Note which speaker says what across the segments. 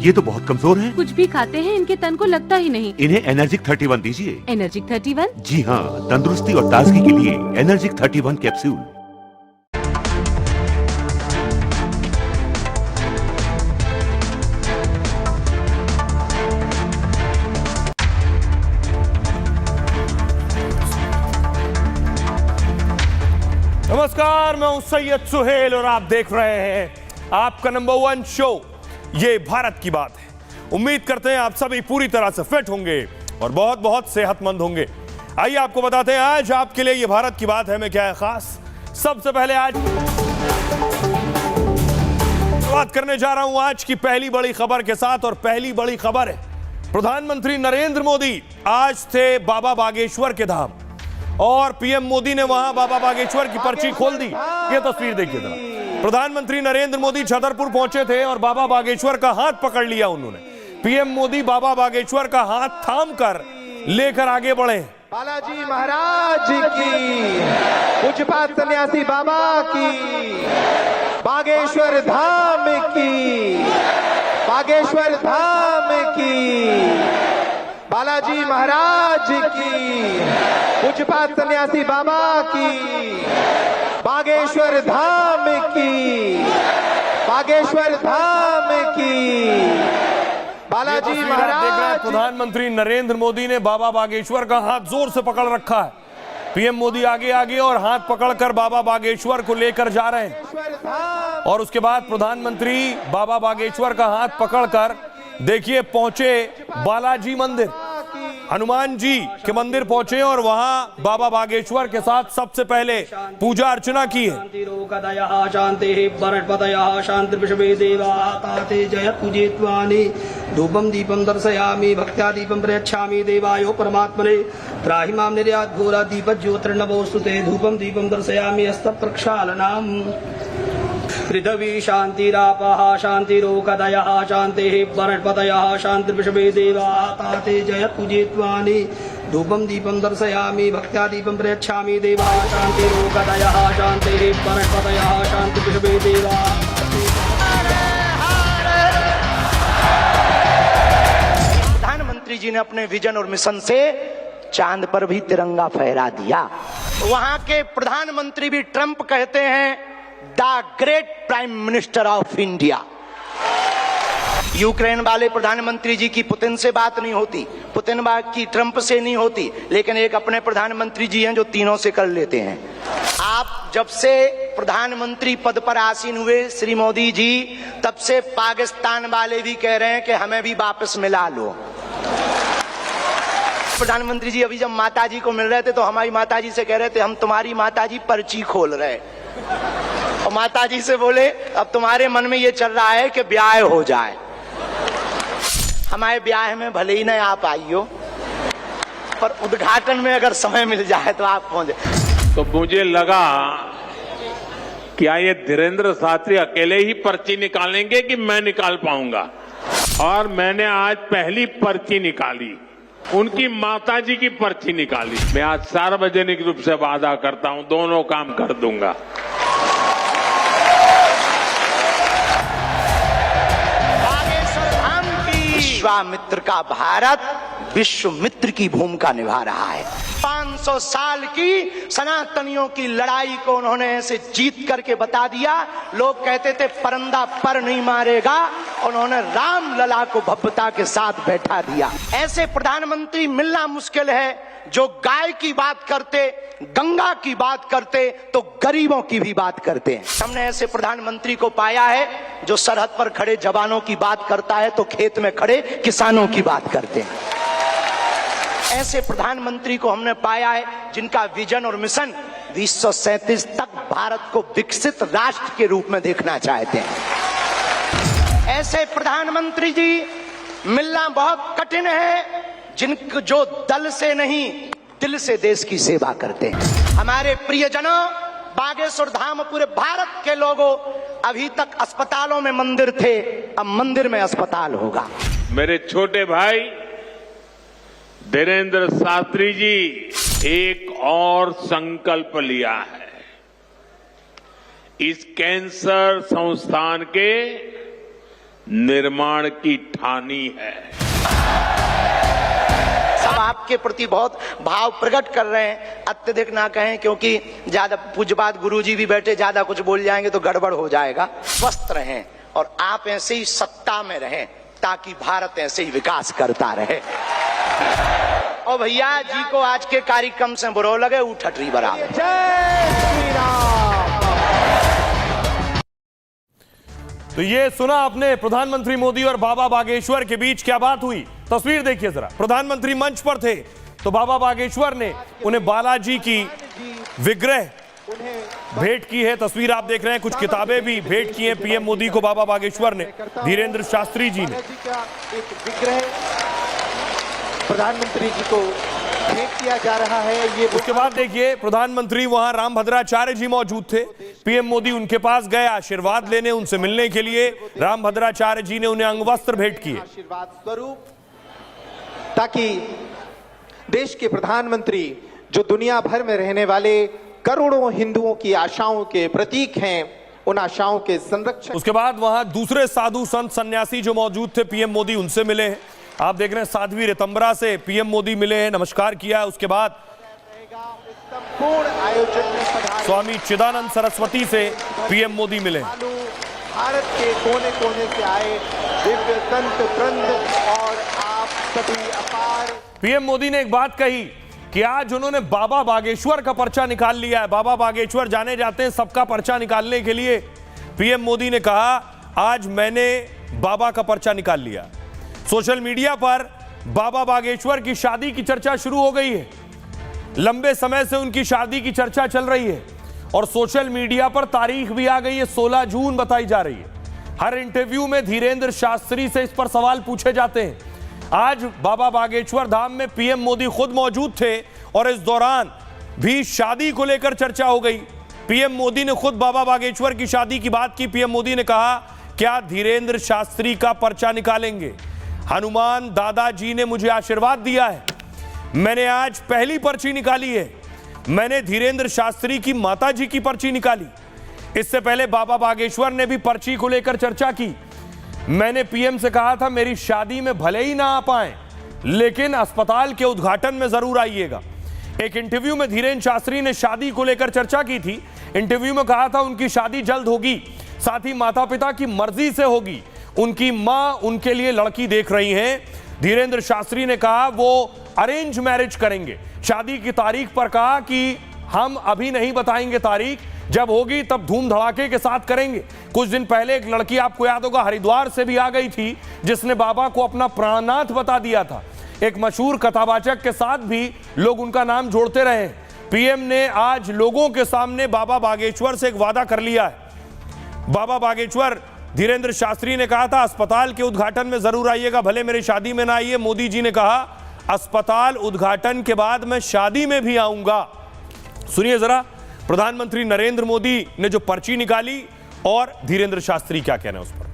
Speaker 1: ये तो बहुत कमजोर हैं।
Speaker 2: कुछ भी खाते हैं इनके तन को लगता ही नहीं।
Speaker 1: इन्हें एनर्जिक 31 दीजिए।
Speaker 2: एनर्जिक 31?
Speaker 1: जी हाँ, तंदुरुस्ती और ताजगी के लिए एनर्जिक 31 कैप्सूल।
Speaker 3: नमस्कार, मैं हूं सैयद सुहेल और आप देख रहे हैं आपका नंबर 1 शो ये भारत की बात है। उम्मीद करते हैं आप सभी पूरी तरह से फिट होंगे और बहुत बहुत सेहतमंद होंगे। आइए आपको बताते हैं आज आपके लिए ये भारत की बात है में क्या है खास। सबसे पहले आज बात करने जा रहा हूं आज की पहली बड़ी खबर के साथ और पहली बड़ी खबर है प्रधानमंत्री नरेंद्र मोदी आज थे बाबा बागेश्वर के धाम और पीएम मोदी ने वहां बाबा बागेश्वर की पर्ची खोल दी। ये तस्वीर देखिए जरा। प्रधानमंत्री नरेंद्र मोदी छतरपुर पहुंचे थे और बाबा बागेश्वर का हाथ पकड़ लिया उन्होंने। पीएम मोदी बाबा बागेश्वर का हाथ थाम कर लेकर आगे बढ़े।
Speaker 4: बालाजी महाराज की, पूज्यपाद सन्यासी बाबा की, बागेश्वर धाम की, बागेश्वर धाम की, बालाजी महाराज की, पूज्यपाद सन्यासी बाबा की, बागेश्वर धाम की, बागेश्वर धाम की, बालाजी महाराज।
Speaker 3: प्रधानमंत्री नरेंद्र मोदी ने बाबा बागेश्वर का हाथ जोर से पकड़ रखा है। पीएम मोदी आगे आगे और हाथ पकड़कर बाबा बागेश्वर को लेकर जा रहे हैं और उसके बाद प्रधानमंत्री बाबा बागेश्वर का हाथ पकड़कर देखिए पहुंचे बालाजी मंदिर, हनुमान जी के मंदिर पहुंचे और वहां बाबा बागेश्वर के साथ सबसे पहले पूजा अर्चना की है।
Speaker 5: धूपम दीपम दर्शयामि भक्त्या दीपम प्रयच्छामि देवायो परमात्मने त्राहि मां निर्यात घोरा दीप ज्योतिर्नवोस्तुते धूपम दीपम दर्शयामि हस्त प्रक्षालनम। पृथ्वी शांतिरापः शांतिरोकदयः शान्तिः वनस्पतयः शान्तिर्विश्वे देवाः ताते जयत्पुजित्वानि धूपं दीपं दर्शयामि भक्त्या दीपं प्रयच्छामि देवाय शान्तिरोकदयः शान्तिः वनस्पतयः शान्तिर्विश्वे देवाः।
Speaker 6: प्रधानमंत्री जी ने अपने विजन और मिशन से चांद पर भी तिरंगा फहरा दिया। वहां के प्रधानमंत्री भी ट्रंप कहते हैं the great prime minister of India. Ukraine वाले प्रधानमंत्री जी की पुतिन से बात नहीं होती, पुतिन की ट्रंप से नहीं होती, लेकिन एक अपने प्रधानमंत्री जी हैं जो तीनों से कर लेते हैं। आप जब से प्रधानमंत्री पद पर आसीन हुए श्री मोदी जी, तब से पाकिस्तान वाले भी कह रहे हैं कि हमें भी वापस मिला लो। प्रधानमंत्री जी अभी जब माता जी को मिल रहे थे तो हमारी माता जी से कह रहे थे हम तुम्हारी माता जी पर्ची खोल रहे, और माता जी से बोले अब तुम्हारे मन में ये चल रहा है कि ब्याह हो जाए। हमारे ब्याह में भले ही नहीं आ पाई हो, पर उद्घाटन में अगर समय मिल जाए तो आप पहुंचे।
Speaker 7: तो मुझे लगा क्या ये धीरेन्द्र शास्त्री अकेले ही पर्ची निकालेंगे कि मैं निकाल पाऊंगा, और मैंने आज पहली पर्ची निकाली, उनकी माताजी की पर्ची निकाली। मैं आज सार्वजनिक रूप से वादा करता हूं दोनों काम कर दूंगा।
Speaker 6: विश्वामित्र का भारत विश्व मित्र की भूमिका निभा रहा है। 500 साल की सनातनियों की लड़ाई को उन्होंने ऐसे जीत करके बता दिया। लोग कहते थे परंदा पर नहीं मारेगा, उन्होंने राम लला को भव्यता के साथ बैठा दिया। ऐसे प्रधानमंत्री मिलना मुश्किल है जो गाय की बात करते, गंगा की बात करते तो गरीबों की भी बात करते हैं। हमने ऐसे प्रधानमंत्री को पाया है जो सरहद पर खड़े जवानों की बात करता है तो खेत में खड़े किसानों की बात करते हैं। ऐसे प्रधानमंत्री को हमने पाया है जिनका विजन और मिशन 2037 तक भारत को विकसित राष्ट्र के रूप में देखना चाहते हैं। ऐसे प्रधानमंत्री जी मिलना बहुत कठिन है जिनको जो दल से नहीं दिल से देश की सेवा करते हैं। हमारे प्रियजनों, बागेश्वर धाम पूरे भारत के लोगों, अभी तक अस्पतालों में मंदिर थे, अब मंदिर में अस्पताल होगा।
Speaker 7: मेरे छोटे भाई धीरेन्द्र शास्त्री जी एक और संकल्प लिया है। इस कैंसर संस्थान के निर्माण की ठानी है।
Speaker 6: सब आपके प्रति बहुत भाव प्रकट कर रहे हैं, अत्यधिक ना कहें, क्योंकि ज्यादा पूज्यपाद गुरुजी भी बैठे, ज्यादा कुछ बोल जाएंगे तो गड़बड़ हो जाएगा। स्वस्थ रहें और आप ऐसे ही सत्ता में रहें ताकि भारत ऐसे ही विकास करता रहे। और भैया जी को आज के कार्यक्रम से बुरो लगे, उठटरी बराबर।
Speaker 4: जय श्री राम।
Speaker 3: तो ये सुना आपने प्रधानमंत्री मोदी और बाबा बागेश्वर के बीच क्या बात हुई। तस्वीर देखिए जरा। प्रधानमंत्री मंच पर थे तो बाबा बागेश्वर ने उन्हें बालाजी की विग्रह भेंट की है। तस्वीर आप देख रहे हैं। कुछ किताबें भी भेंट की हैं पीएम मोदी को बाबा बागेश्वर ने, धीरेन्द्र शास्त्री जी ने।
Speaker 4: एक विग्रह प्रधानमंत्री जी को भेंट किया जा रहा है। ये
Speaker 3: उसके बाद देखिए प्रधानमंत्री वहां रामभद्राचार्य जी मौजूद थे। पीएम मोदी उनके पास गए आशीर्वाद लेने, उनसे मिलने के लिए। रामभद्राचार्य जी ने उन्हें अंगवस्त्र भेंट किए
Speaker 4: आशीर्वाद स्वरूप, ताकि देश के प्रधानमंत्री जो दुनिया भर में रहने वाले करोड़ों हिंदुओं की आशाओं के प्रतीक हैं, उन आशाओं के संरक्षण।
Speaker 3: उसके बाद वहां दूसरे साधु संत सन्यासी जो मौजूद थे, पीएम मोदी उनसे मिले हैं। आप देख रहे हैं साध्वी रितंबरा से पीएम मोदी मिले हैं, नमस्कार किया है। उसके बाद
Speaker 4: संपूर्ण आयोजन में
Speaker 3: स्वामी चिदानंद सरस्वती से पीएम मोदी मिले।
Speaker 4: भारत के कोने कोने से आए दिव्य संत वृंद और आप सभी अपार।
Speaker 3: पीएम मोदी ने एक बात कही कि आज उन्होंने बाबा बागेश्वर का पर्चा निकाल लिया है। बाबा बागेश्वर जाने जाते हैं सबका पर्चा निकालने के लिए। पीएम मोदी ने कहा आज मैंने बाबा का पर्चा निकाल लिया। सोशल मीडिया पर बाबा बागेश्वर की शादी की चर्चा शुरू हो गई है। लंबे समय से उनकी शादी की चर्चा चल रही है और सोशल मीडिया पर तारीख भी आ गई है, 16 जून बताई जा रही है। हर इंटरव्यू में धीरेन्द्र शास्त्री से इस पर सवाल पूछे जाते हैं। आज बाबा बागेश्वर धाम में पीएम मोदी खुद मौजूद थे और इस दौरान भी शादी को लेकर चर्चा हो गई। पीएम मोदी ने खुद बाबा बागेश्वर की शादी की बात की। पीएम मोदी ने कहा क्या धीरेन्द्र शास्त्री का पर्चा निकालेंगे? हनुमान दादाजी ने मुझे आशीर्वाद दिया है, मैंने आज पहली पर्ची निकाली है। मैंने धीरेन्द्र शास्त्री की माताजी की पर्ची निकाली। इससे पहले बाबा बागेश्वर ने भी पर्ची को लेकर चर्चा की। मैंने पीएम से कहा था मेरी शादी में भले ही ना आ पाए लेकिन अस्पताल के उद्घाटन में जरूर आइएगा। एक इंटरव्यू में धीरेन्द्र शास्त्री ने शादी को लेकर चर्चा की थी। इंटरव्यू में कहा था उनकी शादी जल्द होगी, साथ ही माता पिता की मर्जी से होगी। उनकी मां उनके लिए लड़की देख रही हैं। धीरेन्द्र शास्त्री ने कहा वो अरेंज मैरिज करेंगे। शादी की तारीख पर कहा कि हम अभी नहीं बताएंगे तारीख, जब होगी तब धूम धड़ाके के साथ करेंगे। कुछ दिन पहले एक लड़की आपको याद होगा हरिद्वार से भी आ गई थी जिसने बाबा को अपना प्राणनाथ बता दिया था। एक मशहूर कथावाचक के साथ भी लोग उनका नाम जोड़ते रहे। पीएम ने आज लोगों के सामने बाबा बागेश्वर से एक वादा कर लिया है। बाबा बागेश्वर धीरेन्द्र शास्त्री ने कहा था अस्पताल के उद्घाटन में जरूर आइएगा, भले मेरी शादी में ना आइए। मोदी जी ने कहा अस्पताल उद्घाटन के बाद मैं शादी में भी आऊंगा। सुनिए जरा प्रधानमंत्री नरेंद्र मोदी ने जो पर्ची निकाली और धीरेन्द्र शास्त्री क्या कहना है उस पर।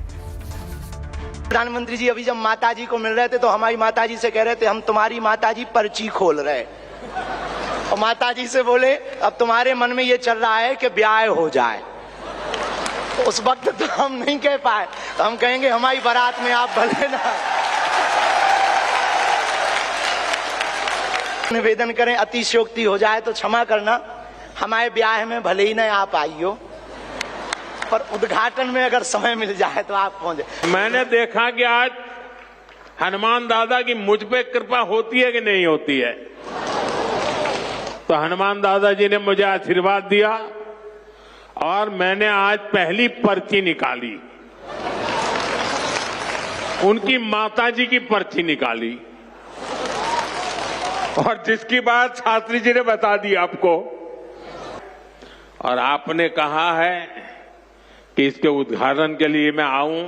Speaker 6: प्रधानमंत्री जी अभी जब माताजी को मिल रहे थे तो हमारी माताजी से कह रहे थे हम तुम्हारी माताजी पर्ची खोल रहे, और माताजी से बोले अब तुम्हारे मन में ये चल रहा है कि ब्याह हो जाए। तो उस वक्त तो हम नहीं कह पाए, तो हम कहेंगे हमारी बारात में आप भले ना निवेदन करें, अतिशयोक्ति हो जाए तो क्षमा करना। हमारे ब्याह में भले ही ना आप आइयो, पर उद्घाटन में अगर समय मिल जाए तो आप पहुंचे।
Speaker 7: मैंने देखा कि आज हनुमान दादा की मुझ पे कृपा होती है कि नहीं होती है। तो हनुमान दादा जी ने मुझे आशीर्वाद दिया और मैंने आज पहली पर्ची निकाली, उनकी माताजी की पर्ची निकाली, और जिसकी बात शास्त्री जी ने बता दी आपको। और आपने कहा है कि इसके उद्घाटन के लिए मैं आऊं,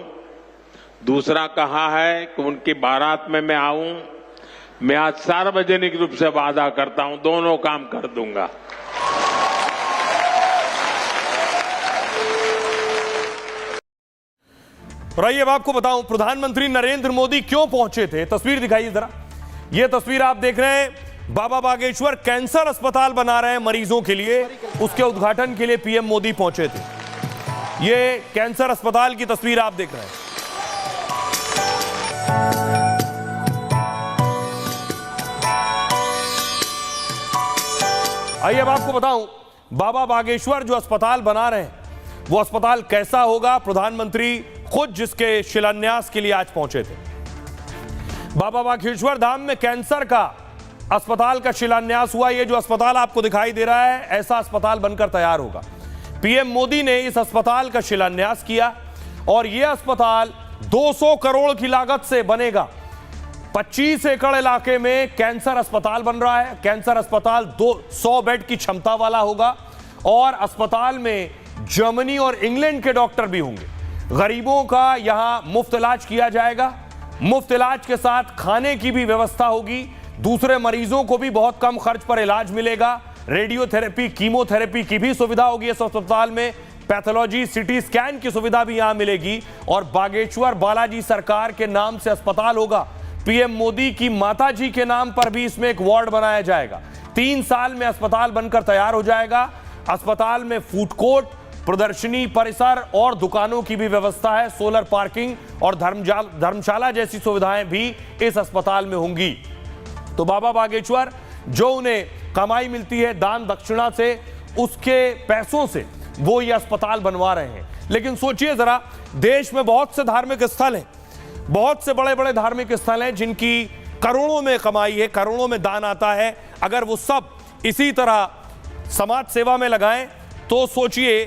Speaker 7: दूसरा कहा है कि उनकी बारात में मैं आऊं। मैं आज सार्वजनिक रूप से वादा करता हूं दोनों काम कर दूंगा।
Speaker 3: और आइए अब आपको बताऊं प्रधानमंत्री नरेंद्र मोदी क्यों पहुंचे थे। तस्वीर दिखाइए जरा। यह तस्वीर आप देख रहे हैं, बाबा बागेश्वर कैंसर अस्पताल बना रहे हैं मरीजों के लिए, उसके उद्घाटन के लिए पीएम मोदी पहुंचे थे। यह कैंसर अस्पताल की तस्वीर आप देख रहे हैं। आइए अब आपको बताऊं, बाबा बागेश्वर जो अस्पताल बना रहे हैं वो अस्पताल कैसा होगा। प्रधानमंत्री खुद जिसके शिलान्यास के लिए आज पहुंचे थे। बाबा बागेश्वर धाम में कैंसर का अस्पताल का शिलान्यास हुआ। ये जो अस्पताल आपको दिखाई दे रहा है, ऐसा अस्पताल बनकर तैयार होगा। पीएम मोदी ने इस अस्पताल का शिलान्यास किया और यह अस्पताल 200 करोड़ की लागत से बनेगा। 25 एकड़ इलाके में कैंसर अस्पताल बन रहा है। कैंसर अस्पताल 200 बेड की क्षमता वाला होगा और अस्पताल में जर्मनी और इंग्लैंड के डॉक्टर भी होंगे। गरीबों का यहां मुफ्त इलाज किया जाएगा। मुफ्त इलाज के साथ खाने की भी व्यवस्था होगी। दूसरे मरीजों को भी बहुत कम खर्च पर इलाज मिलेगा। रेडियोथेरेपी, कीमोथेरेपी की भी सुविधा होगी इस अस्पताल में। पैथोलॉजी, सिटी स्कैन की सुविधा भी यहां मिलेगी और बागेश्वर बालाजी सरकार के नाम से अस्पताल होगा। पीएम मोदी की माताजी के नाम पर भी इसमें एक वार्ड बनाया जाएगा। 3 साल में अस्पताल बनकर तैयार हो जाएगा। अस्पताल में फूड कोर्ट, प्रदर्शनी परिसर और दुकानों की भी व्यवस्था है। सोलर पार्किंग और धर्मशाला जैसी सुविधाएं भी इस अस्पताल में होंगी। तो बाबा बागेश्वर जो उन्हें कमाई मिलती है दान दक्षिणा से, उसके पैसों से वो ये अस्पताल बनवा रहे हैं। लेकिन सोचिए जरा, देश में बहुत से धार्मिक स्थल हैं, बहुत से बड़े बड़े धार्मिक स्थल हैं जिनकी करोड़ों में कमाई है, करोड़ों में दान आता है। अगर वो सब इसी तरह समाज सेवा में लगाएं तो सोचिए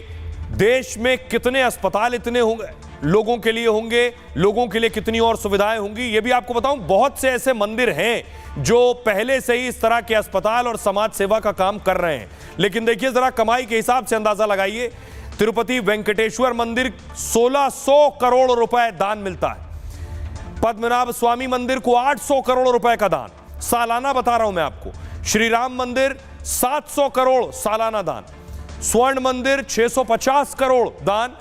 Speaker 3: देश में कितने अस्पताल इतने होंगे, लोगों के लिए होंगे, लोगों के लिए कितनी और सुविधाएं होंगी। ये भी आपको बताऊं, बहुत से ऐसे मंदिर हैं जो पहले से ही इस तरह के अस्पताल और समाज सेवा का काम कर रहे हैं। लेकिन देखिए जरा, कमाई के हिसाब से अंदाजा लगाइए। तिरुपति वेंकटेश्वर मंदिर 1600 करोड़ रुपए दान मिलता है। पद्मनाभ स्वामी मंदिर को 800 करोड़ रुपए का दान सालाना, बता रहा हूं मैं आपको। श्री राम मंदिर 700 करोड़ सालाना दान। स्वर्ण मंदिर 650 करोड़ दान।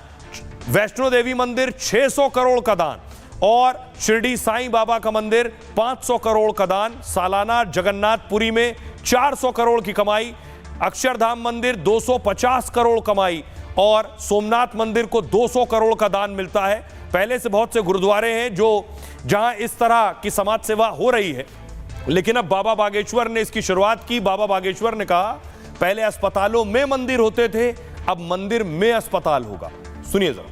Speaker 3: वैष्णो देवी मंदिर 600 करोड़ का दान और शिरडी साईं बाबा का मंदिर 500 करोड़ का दान सालाना। जगन्नाथपुरी में 400 करोड़ की कमाई। अक्षरधाम मंदिर 250 करोड़ कमाई और सोमनाथ मंदिर को 200 करोड़ का दान मिलता है। पहले से बहुत से गुरुद्वारे हैं जो जहां इस तरह की समाज सेवा हो रही है, लेकिन अब बाबा बागेश्वर ने इसकी शुरुआत की। बाबा बागेश्वर ने कहा पहले अस्पतालों में मंदिर होते थे, अब मंदिर में अस्पताल होगा। सुनिए जरा।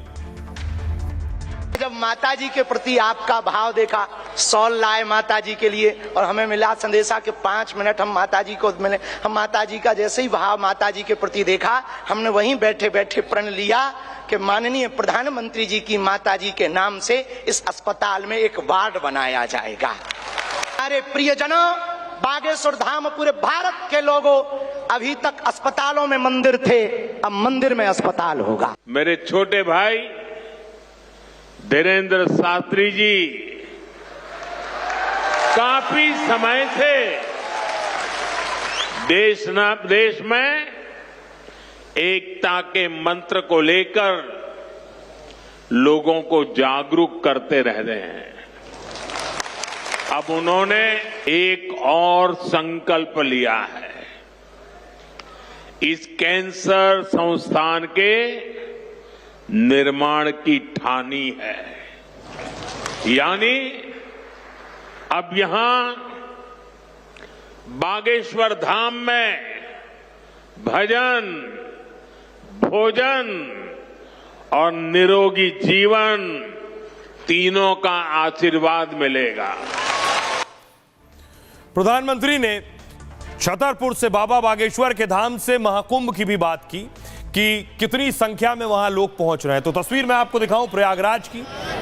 Speaker 6: जब माताजी के प्रति आपका भाव देखा, सॉल लाए माताजी के लिए और हमें मिला संदेशा के 5 मिनट हम माताजी को मिले। हम माताजी का जैसे ही भाव माताजी के प्रति देखा, हमने वहीं बैठे बैठे प्रण लिया कि माननीय प्रधानमंत्री जी की माताजी के नाम से इस अस्पताल में एक वार्ड बनाया जाएगा। अरे प्रियजनों, बागेश्वर धाम पूरे भारत के लोगों, अभी तक अस्पतालों में मंदिर थे, अब मंदिर में अस्पताल होगा।
Speaker 7: मेरे छोटे भाई धीरेन्द्र शास्त्री जी काफी समय से देश में एकता के मंत्र को लेकर लोगों को जागरूक करते रह रहे हैं। अब उन्होंने एक और संकल्प लिया है। इस कैंसर संस्थान के निर्माण की ठानी है। यानी अब यहां बागेश्वर धाम में भजन, भोजन और निरोगी जीवन तीनों का आशीर्वाद मिलेगा।
Speaker 3: प्रधानमंत्री ने छतरपुर से बाबा बागेश्वर के धाम से महाकुंभ की भी बात की कि कितनी संख्या में वहां लोग पहुंच रहे हैं। तो तस्वीर मैं आपको दिखाऊं प्रयागराज की।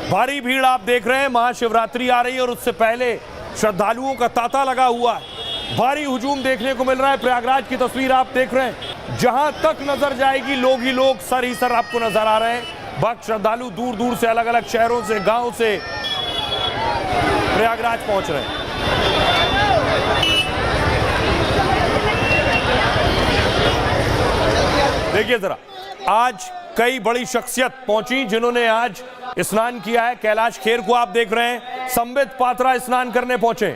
Speaker 3: भारी भीड़ आप देख रहे हैं, महाशिवरात्रि आ रही है और उससे पहले श्रद्धालुओं का तांता लगा हुआ है। भारी हुजूम देखने को मिल रहा है। प्रयागराज की तस्वीर आप देख रहे हैं, जहां तक नजर जाएगी लोग ही लोग, सर ही सर आपको नजर आ रहे हैं। भक्त श्रद्धालु दूर दूर से, अलग अलग शहरों से, गांव से प्रयागराज पहुंच रहे हैं। देखिए जरा, आज कई बड़ी शख्सियत पहुंची जिन्होंने आज स्नान किया है। कैलाश खेर को आप देख रहे हैं, संबित पात्रा स्नान करने पहुंचे। ये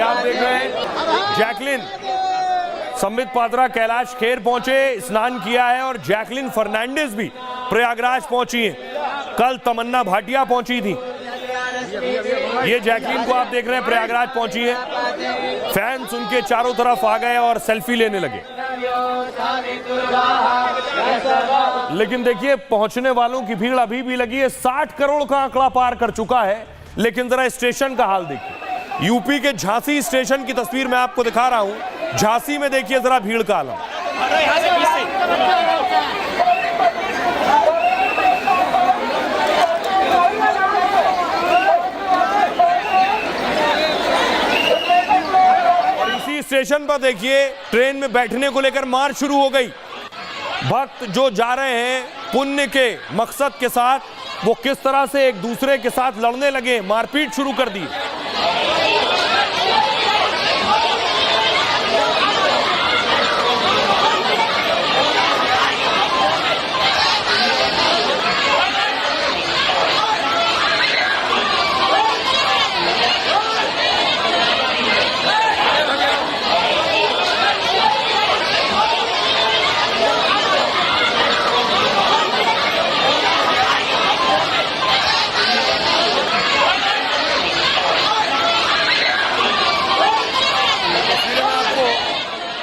Speaker 3: आप देख रहे हैं, जैकलिन संबित पात्रा कैलाश खेर पहुंचे, स्नान किया है और जैकलिन फर्नांडिस भी प्रयागराज पहुंची है। कल तमन्ना भाटिया पहुंची थी। ये जैकलीन को आप देख रहे हैं प्रयागराज पहुंची है। फैंस उनके चारों तरफ आ गए और सेल्फी लेने लगे। लेकिन देखिए पहुंचने वालों की भीड़ अभी भी लगी है। 60 करोड़ का आंकड़ा पार कर चुका है। लेकिन जरा स्टेशन का हाल देखिए। यूपी के झांसी स्टेशन की तस्वीर मैं आपको दिखा रहा हूं। झांसी में देखिए जरा भीड़ का आलम। स्टेशन पर देखिए ट्रेन में बैठने को लेकर मार शुरू हो गई। भक्त जो जा रहे हैं पुण्य के मकसद के साथ, वो किस तरह से एक दूसरे के साथ लड़ने लगे, मारपीट शुरू कर दी।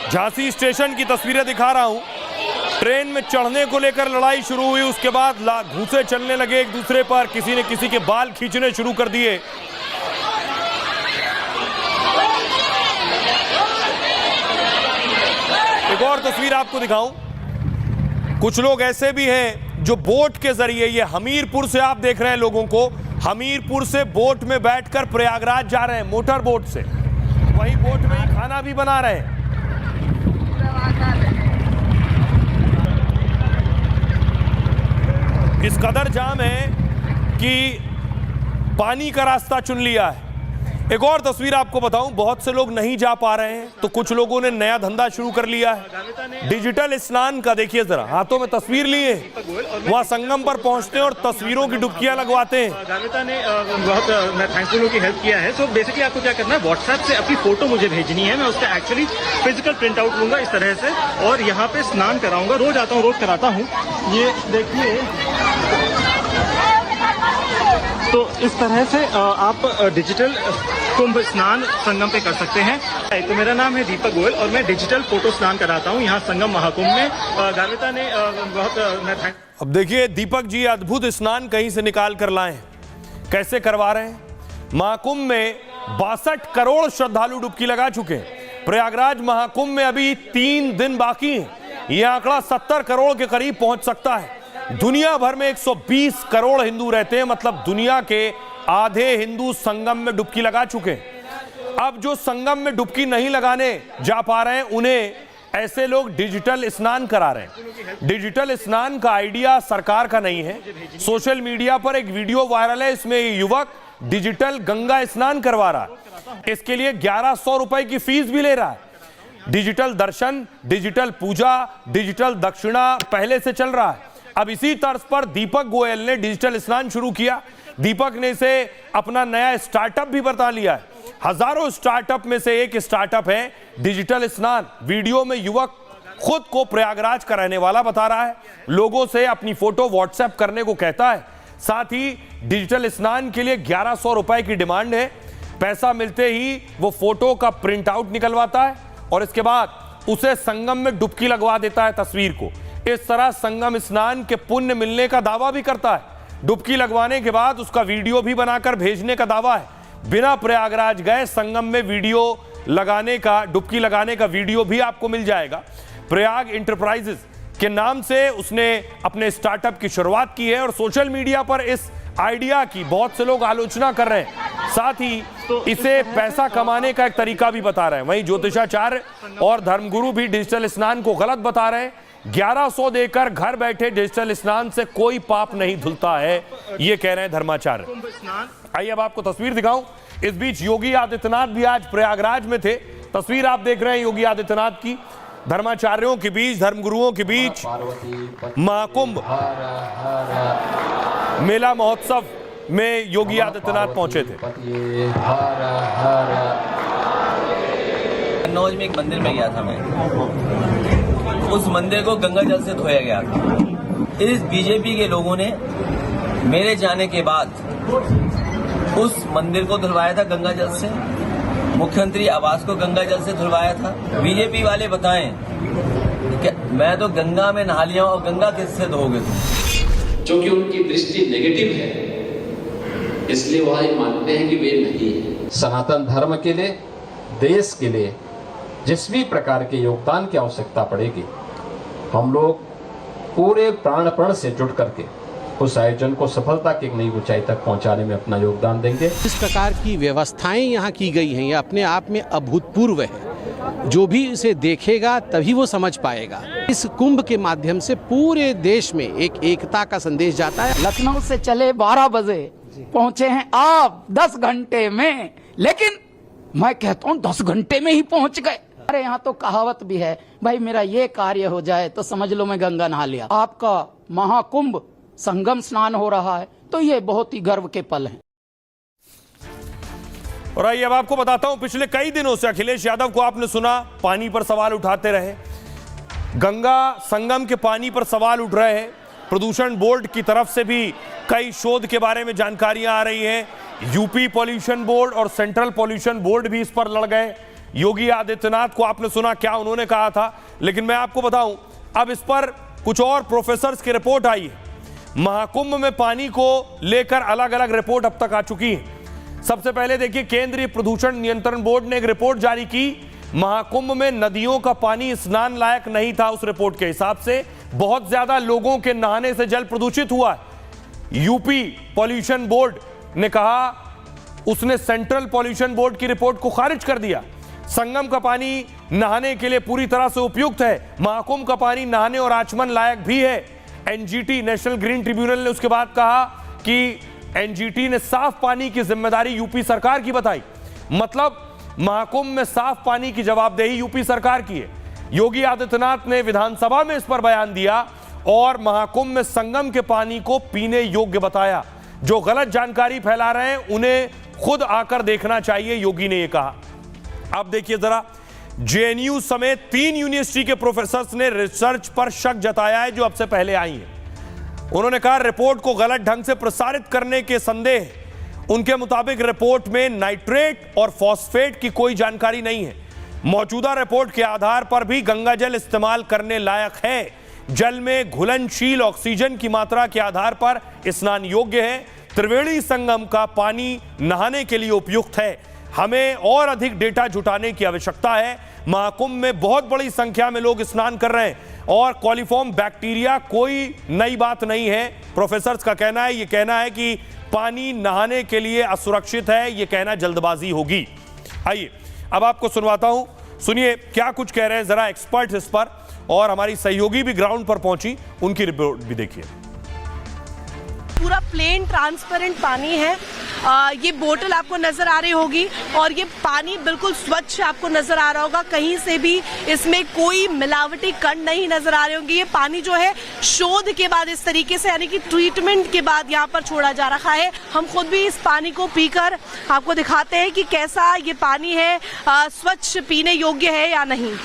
Speaker 3: झांसी स्टेशन की तस्वीरें दिखा रहा हूं। ट्रेन में चढ़ने को लेकर लड़ाई शुरू हुई। उसके बाद घूंसे चलने लगे एक दूसरे पर। किसी ने किसी के बाल खींचने शुरू कर दिए। एक और तस्वीर आपको दिखाऊं। कुछ लोग ऐसे भी हैं जो बोट के जरिए, ये हमीरपुर से आप देख रहे हैं लोगों को, हमीरपुर से बोट में बैठकर प्रयागराज जा रहे हैं, मोटर बोट से। वही बोट में ही खाना भी बना रहे हैं। इस कदर जाम है कि पानी का रास्ता चुन लिया है। एक और तस्वीर आपको बताऊं, बहुत से लोग नहीं जा पा रहे हैं तो कुछ लोगों ने नया धंधा शुरू कर लिया है, डिजिटल स्नान का। देखिए जरा, हाथों में तस्वीर लिए वहां संगम पर पहुंचते हैं और तस्वीरों की डुबकियां लगवाते हैं।
Speaker 8: गाविता ने बहुत मैं थैंकफुल हूं कि हेल्प किया है। सो बेसिकली आपको क्या करना है, व्हाट्सएप से अपनी फोटो मुझे भेजनी है। मैं उसका एक्चुअली फिजिकल प्रिंट आउट लूंगा इस तरह से और यहाँ पे स्नान कराऊंगा। रोज आता हूँ, रोज कराता हूँ। ये देखिए, तो इस तरह से आप डिजिटल कुंभ स्नान संगम पे कर सकते हैं। तो मेरा नाम है दीपक गोयल और मैं डिजिटल फोटो स्नान कराता हूँ यहाँ संगम महाकुंभ में। गाविता ने बहुत मैं
Speaker 3: अब देखिए दीपक जी अद्भुत स्नान कहीं से निकाल कर लाए। कैसे करवा रहे हैं? महाकुंभ में 62 करोड़ श्रद्धालु डुबकी लगा चुके हैं। प्रयागराज महाकुंभ में अभी 3 दिन बाकी हैं। यह आंकड़ा 70 करोड़ के करीब पहुंच सकता है। दुनिया भर में 120 करोड़ हिंदू रहते हैं, मतलब दुनिया के आधे हिंदू संगम में डुबकी लगा चुके हैं। अब जो संगम में डुबकी नहीं लगाने जा पा रहे हैं, उन्हें ऐसे लोग डिजिटल स्नान करा रहे हैं। डिजिटल स्नान का आइडिया सरकार का नहीं है। सोशल मीडिया पर एक वीडियो वायरल है, इसमें युवक डिजिटल गंगा स्नान करवा रहा है। इसके लिए 1100 रुपए की फीस भी ले रहा है। डिजिटल दर्शन, डिजिटल पूजा, डिजिटल दक्षिणा पहले से चल रहा है। अब इसी तर्ज पर दीपक गोयल ने डिजिटल स्नान शुरू किया। दीपक ने इसे अपना नया स्टार्टअप भी बता लिया है। हजारों स्टार्टअप में से एक स्टार्टअप है डिजिटल स्नान। वीडियो में युवक खुद को प्रयागराज का रहने वाला बता रहा है, लोगों से अपनी फोटो व्हाट्सएप करने को कहता है। साथ ही डिजिटल स्नान के लिए 1100 रुपए की डिमांड है। पैसा मिलते ही वो फोटो का प्रिंट आउट निकलवाता है और इसके बाद उसे संगम में डुबकी लगवा देता है तस्वीर को। इस तरह संगम स्नान के पुण्य मिलने का दावा भी करता है। डुबकी लगवाने के बाद उसका वीडियो भी बनाकर भेजने का दावा है। बिना प्रयागराज गए संगम में वीडियो लगाने का, डुबकी लगाने का वीडियो भी आपको मिल जाएगा। प्रयाग इंटरप्राइजेस के नाम से उसने अपने स्टार्टअप की शुरुआत की है और सोशल मीडिया पर इस आइडिया की बहुत से लोग आलोचना कर रहे हैं। साथ ही इसे पैसा कमाने का एक तरीका भी बता रहे हैं। वहीं ज्योतिषाचार्य और धर्मगुरु भी डिजिटल स्नान को गलत बता रहे हैं। 1100 देकर घर बैठे डिजिटल स्नान से कोई पाप नहीं धुलता है, ये कह रहे हैं धर्माचार्य। आइए अब आपको तस्वीर दिखाऊं। इस बीच योगी आदित्यनाथ भी आज प्रयागराज में थे। तस्वीर आप देख रहे हैं योगी आदित्यनाथ की। धर्माचार्यों के बीच, धर्मगुरुओं के बीच महाकुंभ मेला महोत्सव में योगी आदित्यनाथ पहुंचे थे।
Speaker 9: कन्नौज में एक मंदिर में गया था मैं। उस मंदिर को गंगा जल से धोया गया था। इस बीजेपी के लोगों ने मेरे जाने के बाद उस मंदिर को धुलवाया था गंगा जल से, मुख्यमंत्री आवास को गंगा जल से धुलवाया था। बीजेपी वाले बताएं कि मैं तो गंगा में नहा लिया और गंगा किससे धोगे तुम?
Speaker 10: क्योंकि उनकी दृष्टि नेगेटिव है, इसलिए वह ये मानते हैं कि वे नहीं है।
Speaker 11: सनातन धर्म के लिए, देश के लिए जिस भी प्रकार के योगदान की आवश्यकता पड़ेगी, हम लोग पूरे प्राणपण से जुट करके उस आयोजन को सफलता की एक नई ऊंचाई तक पहुंचाने में अपना योगदान देंगे।
Speaker 12: इस प्रकार की व्यवस्थाएं यहाँ की गई हैं, ये अपने आप में अभूतपूर्व है। जो भी इसे देखेगा तभी वो समझ पाएगा। इस कुंभ के माध्यम से पूरे देश में एक एकता का संदेश जाता है।
Speaker 13: लखनऊ से चले 12 बजे पहुंचे हैं आप 10 घंटे में, लेकिन मैं कहता हूँ 10 घंटे में ही पहुंच गए। अरे यहाँ तो कहावत भी है, भाई मेरा ये कार्य हो जाए तो समझ लो मैं गंगा नहा लिया। आपका महाकुंभ संगम स्नान हो रहा है, तो ये बहुत ही गर्व के पल हैं।
Speaker 3: और आइए अब आपको बताता हूं, पिछले कई दिनों से अखिलेश यादव को आपने सुना पानी पर सवाल उठाते रहे। गंगा संगम के पानी पर सवाल उठ रहे हैं। प्रदूषण बोर्ड की तरफ से भी कई शोध के बारे में जानकारियां आ रही हैं। यूपी पॉल्यूशन बोर्ड और सेंट्रल पॉल्यूशन बोर्ड भी इस पर लड़ गए। योगी आदित्यनाथ को आपने सुना क्या उन्होंने कहा था, लेकिन मैं आपको बताऊं अब इस पर कुछ और प्रोफेसर्स की रिपोर्ट आई है। महाकुंभ में पानी को लेकर अलग अलग रिपोर्ट अब तक आ चुकी है। सबसे पहले देखिए, केंद्रीय प्रदूषण नियंत्रण बोर्ड ने एक रिपोर्ट जारी की। महाकुंभ में नदियों का पानी स्नान लायक नहीं था। उस रिपोर्ट के हिसाब से बहुत ज्यादा लोगों के नहाने से जल प्रदूषित हुआ है। यूपी पॉल्यूशन बोर्ड ने कहा, उसने सेंट्रल पॉल्यूशन बोर्ड की रिपोर्ट को खारिज कर दिया। संगम का पानी नहाने के लिए पूरी तरह से उपयुक्त है। महाकुंभ का पानी नहाने और आचमन लायक भी है। एनजीटी नेशनल ग्रीन ट्रिब्यूनल ने उसके बाद कहा कि एनजीटी ने साफ पानी की जिम्मेदारी यूपी सरकार की बताई। मतलब महाकुंभ में साफ पानी की जवाबदेही यूपी सरकार की है। योगी आदित्यनाथ ने विधानसभा में इस पर बयान दिया और महाकुंभ में संगम के पानी को पीने योग्य बताया। जो गलत जानकारी फैला रहे हैं उन्हें खुद आकर देखना चाहिए, योगी ने यह कहा। अब देखिए जरा, जेएनयू समेत 3 यूनिवर्सिटी के प्रोफेसर्स ने रिसर्च पर शक जताया है जो अब से पहले आई है। उन्होंने कहा रिपोर्ट को गलत ढंग से प्रसारित करने के संदेह। उनके मुताबिक रिपोर्ट में नाइट्रेट और फॉस्फेट की कोई जानकारी नहीं है। मौजूदा रिपोर्ट के आधार पर भी गंगा जल इस्तेमाल करने लायक है। जल में घुलनशील ऑक्सीजन की मात्रा के आधार पर स्नान योग्य है। त्रिवेणी संगम का पानी नहाने के लिए उपयुक्त है। हमें और अधिक डेटा जुटाने की आवश्यकता है। महाकुंभ में बहुत बड़ी संख्या में लोग स्नान कर रहे हैं और कॉलीफॉर्म बैक्टीरिया कोई नई बात नहीं है। प्रोफेसर्स का कहना है, ये कहना है कि पानी नहाने के लिए असुरक्षित है, ये कहना जल्दबाजी होगी। आइए अब आपको सुनवाता हूं, सुनिए क्या कुछ कह रहे हैं जरा एक्सपर्ट्स इस पर, और हमारी सहयोगी भी ग्राउंड पर पहुंची, उनकी रिपोर्ट भी देखिए।
Speaker 14: पूरा प्लेन ट्रांसपेरेंट पानी है। ये बोतल आपको नजर आ रही होगी और ये पानी बिल्कुल स्वच्छ आपको नजर आ रहा होगा। कहीं से भी इसमें कोई मिलावटी कण नहीं नजर आ रहे होंगे। ये पानी जो है शोध के बाद इस तरीके से, यानी कि ट्रीटमेंट के बाद यहाँ पर छोड़ा जा रखा है। हम खुद भी इस पानी को पीकर आपको दिखाते हैं कि कैसा ये पानी है, स्वच्छ पीने योग्य है या नहीं।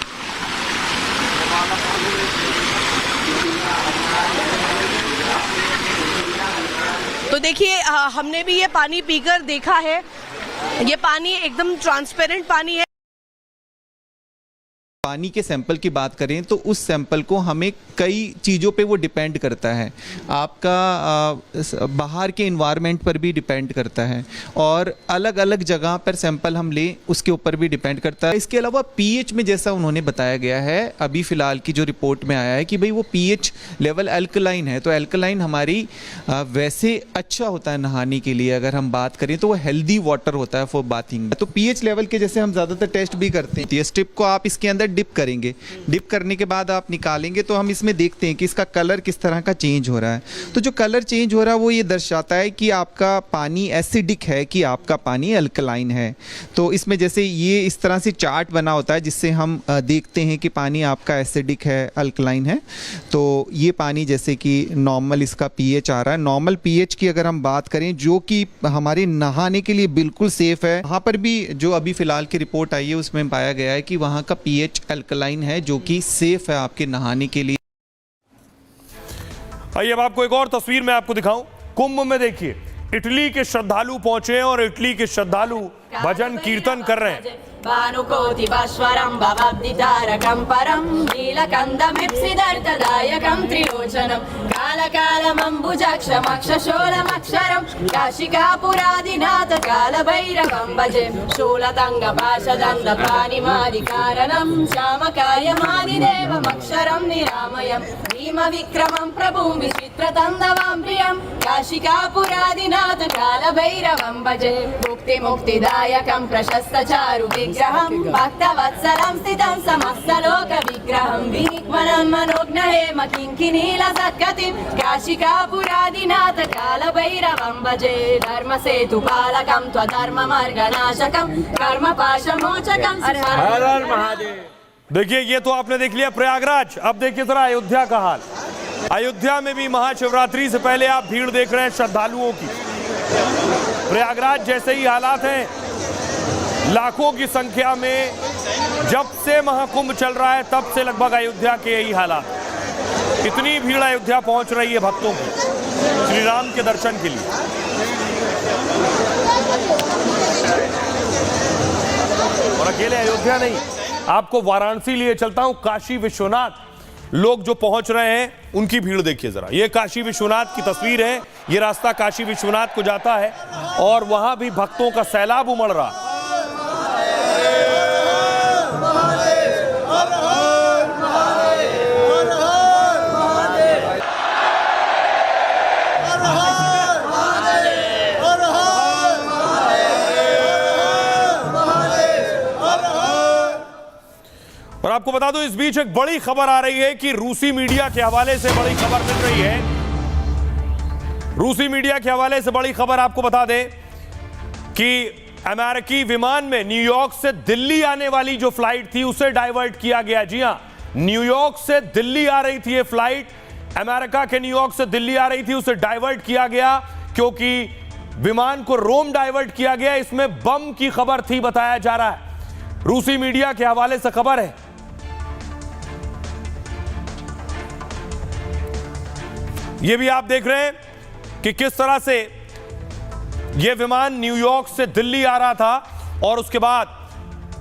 Speaker 14: तो देखिए, हमने भी ये पानी पीकर देखा है। ये पानी एकदम ट्रांसपेरेंट पानी है।
Speaker 15: पानी के सैंपल की बात करें तो उस सैंपल को हमें कई चीज़ों पे वो डिपेंड करता है। आपका बाहर के इन्वायरमेंट पर भी डिपेंड करता है और अलग अलग जगह पर सैंपल हम लें उसके ऊपर भी डिपेंड करता है। इसके अलावा पीएच में जैसा उन्होंने बताया गया है, अभी फ़िलहाल की जो रिपोर्ट में आया है कि भाई वो पीएच लेवल अल्कलाइन है। तो अल्कलाइन हमारी वैसे अच्छा होता है नहाने के लिए। अगर हम बात करें तो वो हेल्दी वाटर होता है फॉर बाथिंग। तो पीएच लेवल के जैसे हम ज़्यादातर टेस्ट भी करते हैं। ये स्ट्रिप को आप इसके अंदर डिप करेंगे, डिप करने के बाद आप निकालेंगे तो हम इसमें देखते हैं कि इसका कलर किस तरह का चेंज हो रहा है। तो जो कलर चेंज हो रहा है वो ये दर्शाता है कि आपका पानी एसिडिक है कि आपका पानी अल्कलाइन है। तो इसमें जैसे ये इस तरह से चार्ट बना होता है जिससे हम देखते हैं कि पानी आपका एसिडिक है, अल्कलाइन है। तो ये पानी जैसे कि नॉर्मल इसका पीएच आ रहा है। नॉर्मल पीएच की अगर हम बात करें जो कि हमारे नहाने के लिए बिल्कुल सेफ है, वहाँ पर भी जो अभी फ़िलहाल की रिपोर्ट आई है उसमें पाया गया है कि वहाँ का पीएच अल्कलाइन है जो कि सेफ है आपके नहाने के लिए।
Speaker 3: आइए अब आपको एक और तस्वीर मैं आपको दिखाऊं। कुंभ में देखिए इटली के श्रद्धालु पहुंचे हैं और इटली के श्रद्धालु भजन कीर्तन कर रहे हैं।
Speaker 16: भानुकोटि भास्वरं भवद्दितारकं परं नीलकण्ठमिप्सिदर्थदायकं त्रिलोचनं कालकालमम्बुजाक्षमक्षशूलमक्षरं काशिकापुरादिनाथ कालभैरवं भजे शूलतङ्गपाशदन्तपाणिमादिकारणं श्यामकायमादिदेवमक्षरं निरामयं भीमविक्रमं प्रभुं विचित्रतन्दवां प्रियं काशिकापुरादिनाथ कालभैरवं भजे मुक्तिदायकं प्रशस्तचारु विग्रहं भक्तवत्सलं स्थितं समस्तलोकविग्रहं विनिक्मनं मनोज्ञहेम किङ्किनीलसत्कतिं काशिकापुरादिनाथ कालभैरवं भजे धर्मसेतुपालकं त्वधर्ममार्गनाशकं कर्मपाशमोचकं
Speaker 3: हर हर महादेव। देखिए ये तो आपने देख लिया प्रयागराज, अब देखिए जरा अयोध्या का हाल। अयोध्या में भी महाशिवरात्रि से पहले आप भीड़ देख रहे हैं श्रद्धालुओं की। प्रयागराज जैसे ही हालात हैं, लाखों की संख्या में जब से महाकुंभ चल रहा है तब से लगभग अयोध्या के यही हालात। इतनी भीड़ अयोध्या पहुंच रही है भक्तों की श्री राम के दर्शन के लिए। और अकेले अयोध्या नहीं, आपको वाराणसी लिए चलता हूं, काशी विश्वनाथ लोग जो पहुंच रहे हैं उनकी भीड़ देखिए जरा। ये काशी विश्वनाथ की तस्वीर है, ये रास्ता काशी विश्वनाथ को जाता है और वहां भी भक्तों का सैलाब उमड़ रहा। और आपको बता दूं इस बीच एक बड़ी खबर आ रही है कि रूसी मीडिया के हवाले से बड़ी खबर मिल रही है। रूसी मीडिया के हवाले से बड़ी खबर आपको बता दें कि अमेरिकी विमान में न्यूयॉर्क से दिल्ली आने वाली जो फ्लाइट थी उसे डाइवर्ट किया गया। जी हां, न्यूयॉर्क से दिल्ली आ रही थी ये फ्लाइट, अमेरिका के न्यूयॉर्क से दिल्ली आ रही थी, उसे डाइवर्ट किया गया क्योंकि विमान को रोम डाइवर्ट किया गया। इसमें बम की खबर थी बताया जा रहा है। रूसी मीडिया के हवाले से खबर है। यह भी आप देख रहे हैं कि किस तरह से यह विमान न्यूयॉर्क से दिल्ली आ रहा था और उसके बाद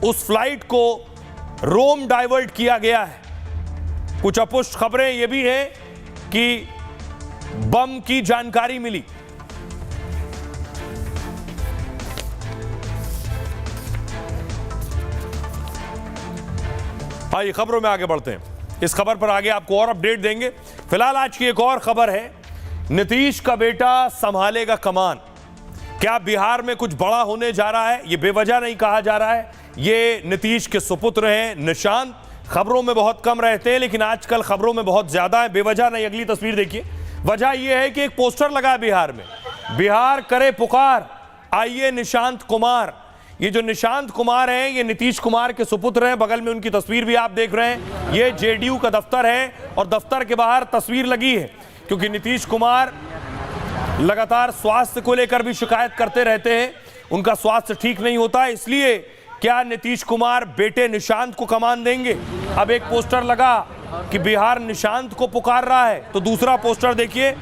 Speaker 3: उस फ्लाइट को रोम डाइवर्ट किया गया है। कुछ अपुष्ट खबरें यह भी हैं कि बम की जानकारी मिली। आइए खबरों में आगे बढ़ते हैं। इस खबर पर आगे आपको और अपडेट देंगे। फिलहाल आज की एक और खबर है, नीतीश का बेटा संभालेगा कमान। क्या बिहार में कुछ बड़ा होने जा रहा है? ये बेवजह नहीं कहा जा रहा है। ये नीतीश के सुपुत्र हैं निशांत। खबरों में बहुत कम रहते हैं लेकिन आजकल खबरों में बहुत ज्यादा है। बेवजह नहीं। अगली तस्वीर देखिए। वजह यह है कि एक पोस्टर लगा है बिहार में, बिहार करे पुकार आइए निशांत कुमार। ये जो निशांत कुमार हैं ये नीतीश कुमार के सुपुत्र हैं। बगल में उनकी तस्वीर भी आप देख रहे हैं। ये जेडीयू का दफ्तर है और दफ्तर के बाहर तस्वीर लगी है क्योंकि नीतीश कुमार लगातार स्वास्थ्य को लेकर भी शिकायत करते रहते हैं। उनका स्वास्थ्य ठीक नहीं होता, इसलिए क्या नीतीश कुमार बेटे निशांत को कमान देंगे? अब एक पोस्टर लगा कि बिहार निशांत को पुकार रहा है, तो दूसरा पोस्टर देखिए।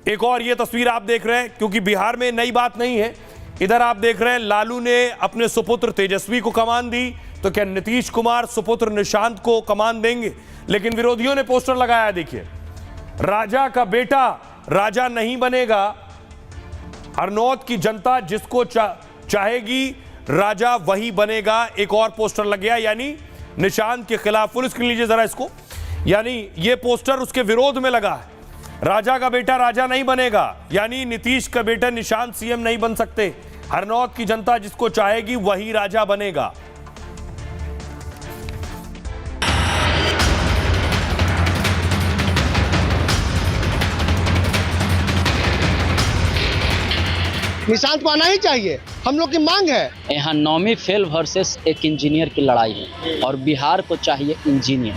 Speaker 3: एक और ये तस्वीर आप देख रहे हैं क्योंकि बिहार में नई बात नहीं है। इधर आप देख रहे हैं लालू ने अपने सुपुत्र तेजस्वी को कमान दी, तो क्या नीतीश कुमार सुपुत्र निशांत को कमान देंगे? लेकिन विरोधियों ने पोस्टर लगाया, देखिए, राजा का बेटा राजा नहीं बनेगा, हरनौत की जनता जिसको चाहेगी राजा वही बनेगा। एक और पोस्टर लग गया, यानी निशांत के खिलाफ। फुल स्क्रीन लीजिए जरा इसको। यानी ये पोस्टर उसके विरोध में लगा है। राजा का बेटा राजा नहीं बनेगा, यानी नीतीश का बेटा निशांत सीएम नहीं बन सकते। हरनौत की जनता जिसको चाहेगी वही राजा बनेगा।
Speaker 17: निशांत को आना ही चाहिए, हम लोग की मांग है।
Speaker 18: यहाँ नौवीं फेल वर्सेस एक इंजीनियर की लड़ाई है और बिहार को चाहिए इंजीनियर।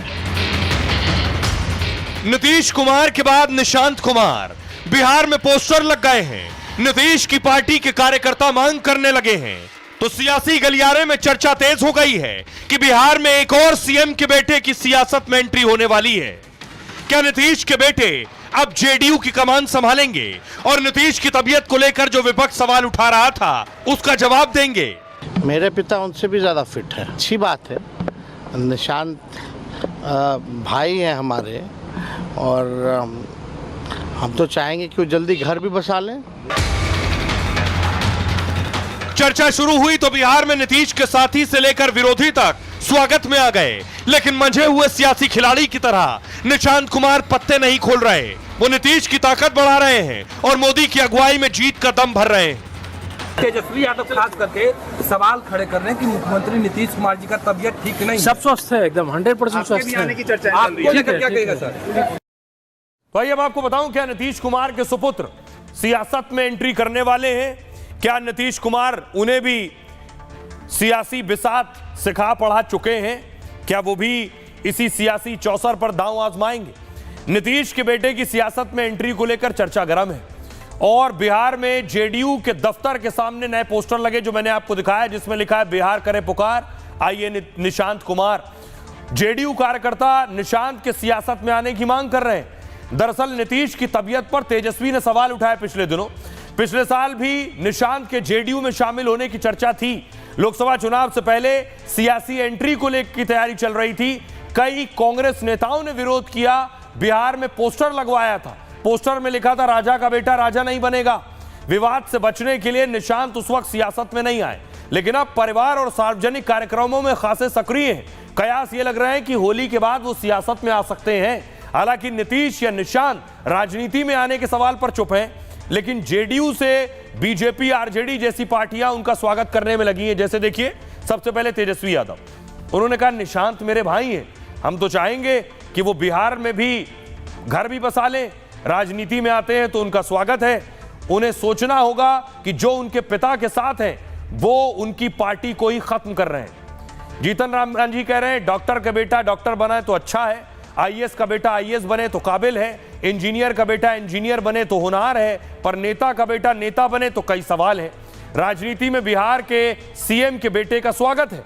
Speaker 3: नीतीश कुमार के बाद निशांत कुमार, बिहार में पोस्टर लग गए हैं। नीतीश की पार्टी के कार्यकर्ता मांग करने लगे हैं, तो सियासी गलियारे में चर्चा तेज हो गई है कि बिहार में एक और सीएम के बेटे की सियासत में एंट्री होने वाली है। क्या नीतीश के बेटे अब जेडीयू की कमान संभालेंगे और नीतीश की तबीयत को लेकर जो विपक्ष सवाल उठा रहा था उसका जवाब देंगे।
Speaker 17: मेरे पिता उनसे भी ज़्यादा फिट है, अच्छी बात है। निशांत भाई हैं हमारे और हम तो चाहेंगे कि वो जल्दी घर भी बसा लें।
Speaker 3: चर्चा शुरू हुई तो बिहार में नीतीश के साथी से लेकर विरोधी तक स्वागत में आ गए, लेकिन मंझे हुए सियासी खिलाड़ी की तरह निशांत कुमार पत्ते नहीं खोल रहे। वो नीतीश की ताकत बढ़ा रहे हैं और मोदी की अगुवाई में जीत का दम भर रहे हैं।
Speaker 5: तेजस्वी यादव खास करके सवाल खड़े कर रहे हैं कि मुख्यमंत्री नीतीश कुमार जी का तबीयत ठीक नहीं,
Speaker 12: सब स्वस्थ है, एकदम 100% स्वस्थ है।
Speaker 5: आने की चर्चा आप क्या कहेगा सर?
Speaker 3: तो आइए अब आपको बताऊं, क्या नीतीश कुमार के सुपुत्र सियासत में एंट्री करने वाले हैं? क्या नीतीश कुमार उन्हें भी सियासी बिसात सिखा पढ़ा चुके हैं? क्या वो भी इसी सियासी चौसर पर दांव आजमाएंगे? नीतीश के बेटे की सियासत में एंट्री को लेकर चर्चा गर्म है और बिहार में जेडीयू के दफ्तर के सामने नए पोस्टर लगे जो मैंने आपको दिखाया, जिसमें लिखा है बिहार करे पुकार, आइए निशांत कुमार। जेडीयू कार्यकर्ता निशांत के सियासत में आने की मांग कर रहे हैं। दरअसल नीतीश की तबीयत पर तेजस्वी ने सवाल उठाए पिछले दिनों। पिछले साल भी निशांत के जेडीयू में शामिल होने की चर्चा थी। लोकसभा चुनाव से पहले सियासी एंट्री को लेकर की तैयारी चल रही थी। कई कांग्रेस नेताओं ने विरोध किया, बिहार में पोस्टर लगवाया था। पोस्टर में लिखा था राजा का बेटा राजा नहीं बनेगा। विवाद से बचने के लिए निशांत उस वक्त सियासत में नहीं आए, लेकिन अब परिवार और सार्वजनिक कार्यक्रमों में खासे सक्रिय हैं। कयास ये लग रहा है कि होली के बाद वो सियासत में आ सकते हैं। हालांकि नीतीश या निशांत राजनीति में आने के सवाल पर चुप हैं, लेकिन जेडीयू से बीजेपी, आरजेडी जैसी पार्टियां उनका स्वागत करने में लगी हैं। जैसे देखिए, सबसे पहले तेजस्वी यादव, उन्होंने कहा निशांत मेरे भाई हैं, हम तो चाहेंगे कि वो बिहार में भी घर भी बसा लें। राजनीति में आते हैं तो उनका स्वागत है। उन्हें सोचना होगा कि जो उनके पिता के साथ हैं वो उनकी पार्टी को ही खत्म कर रहे हैं। जीतन राम मांझी कह रहे हैं डॉक्टर का बेटा डॉक्टर बना है तो अच्छा है, आईएएस का बेटा आईएएस बने तो काबिल है, इंजीनियर का बेटा इंजीनियर बने तो होनहार है, पर नेता का बेटा नेता बने तो कई सवाल है। राजनीति में बिहार के सीएम के बेटे का स्वागत है।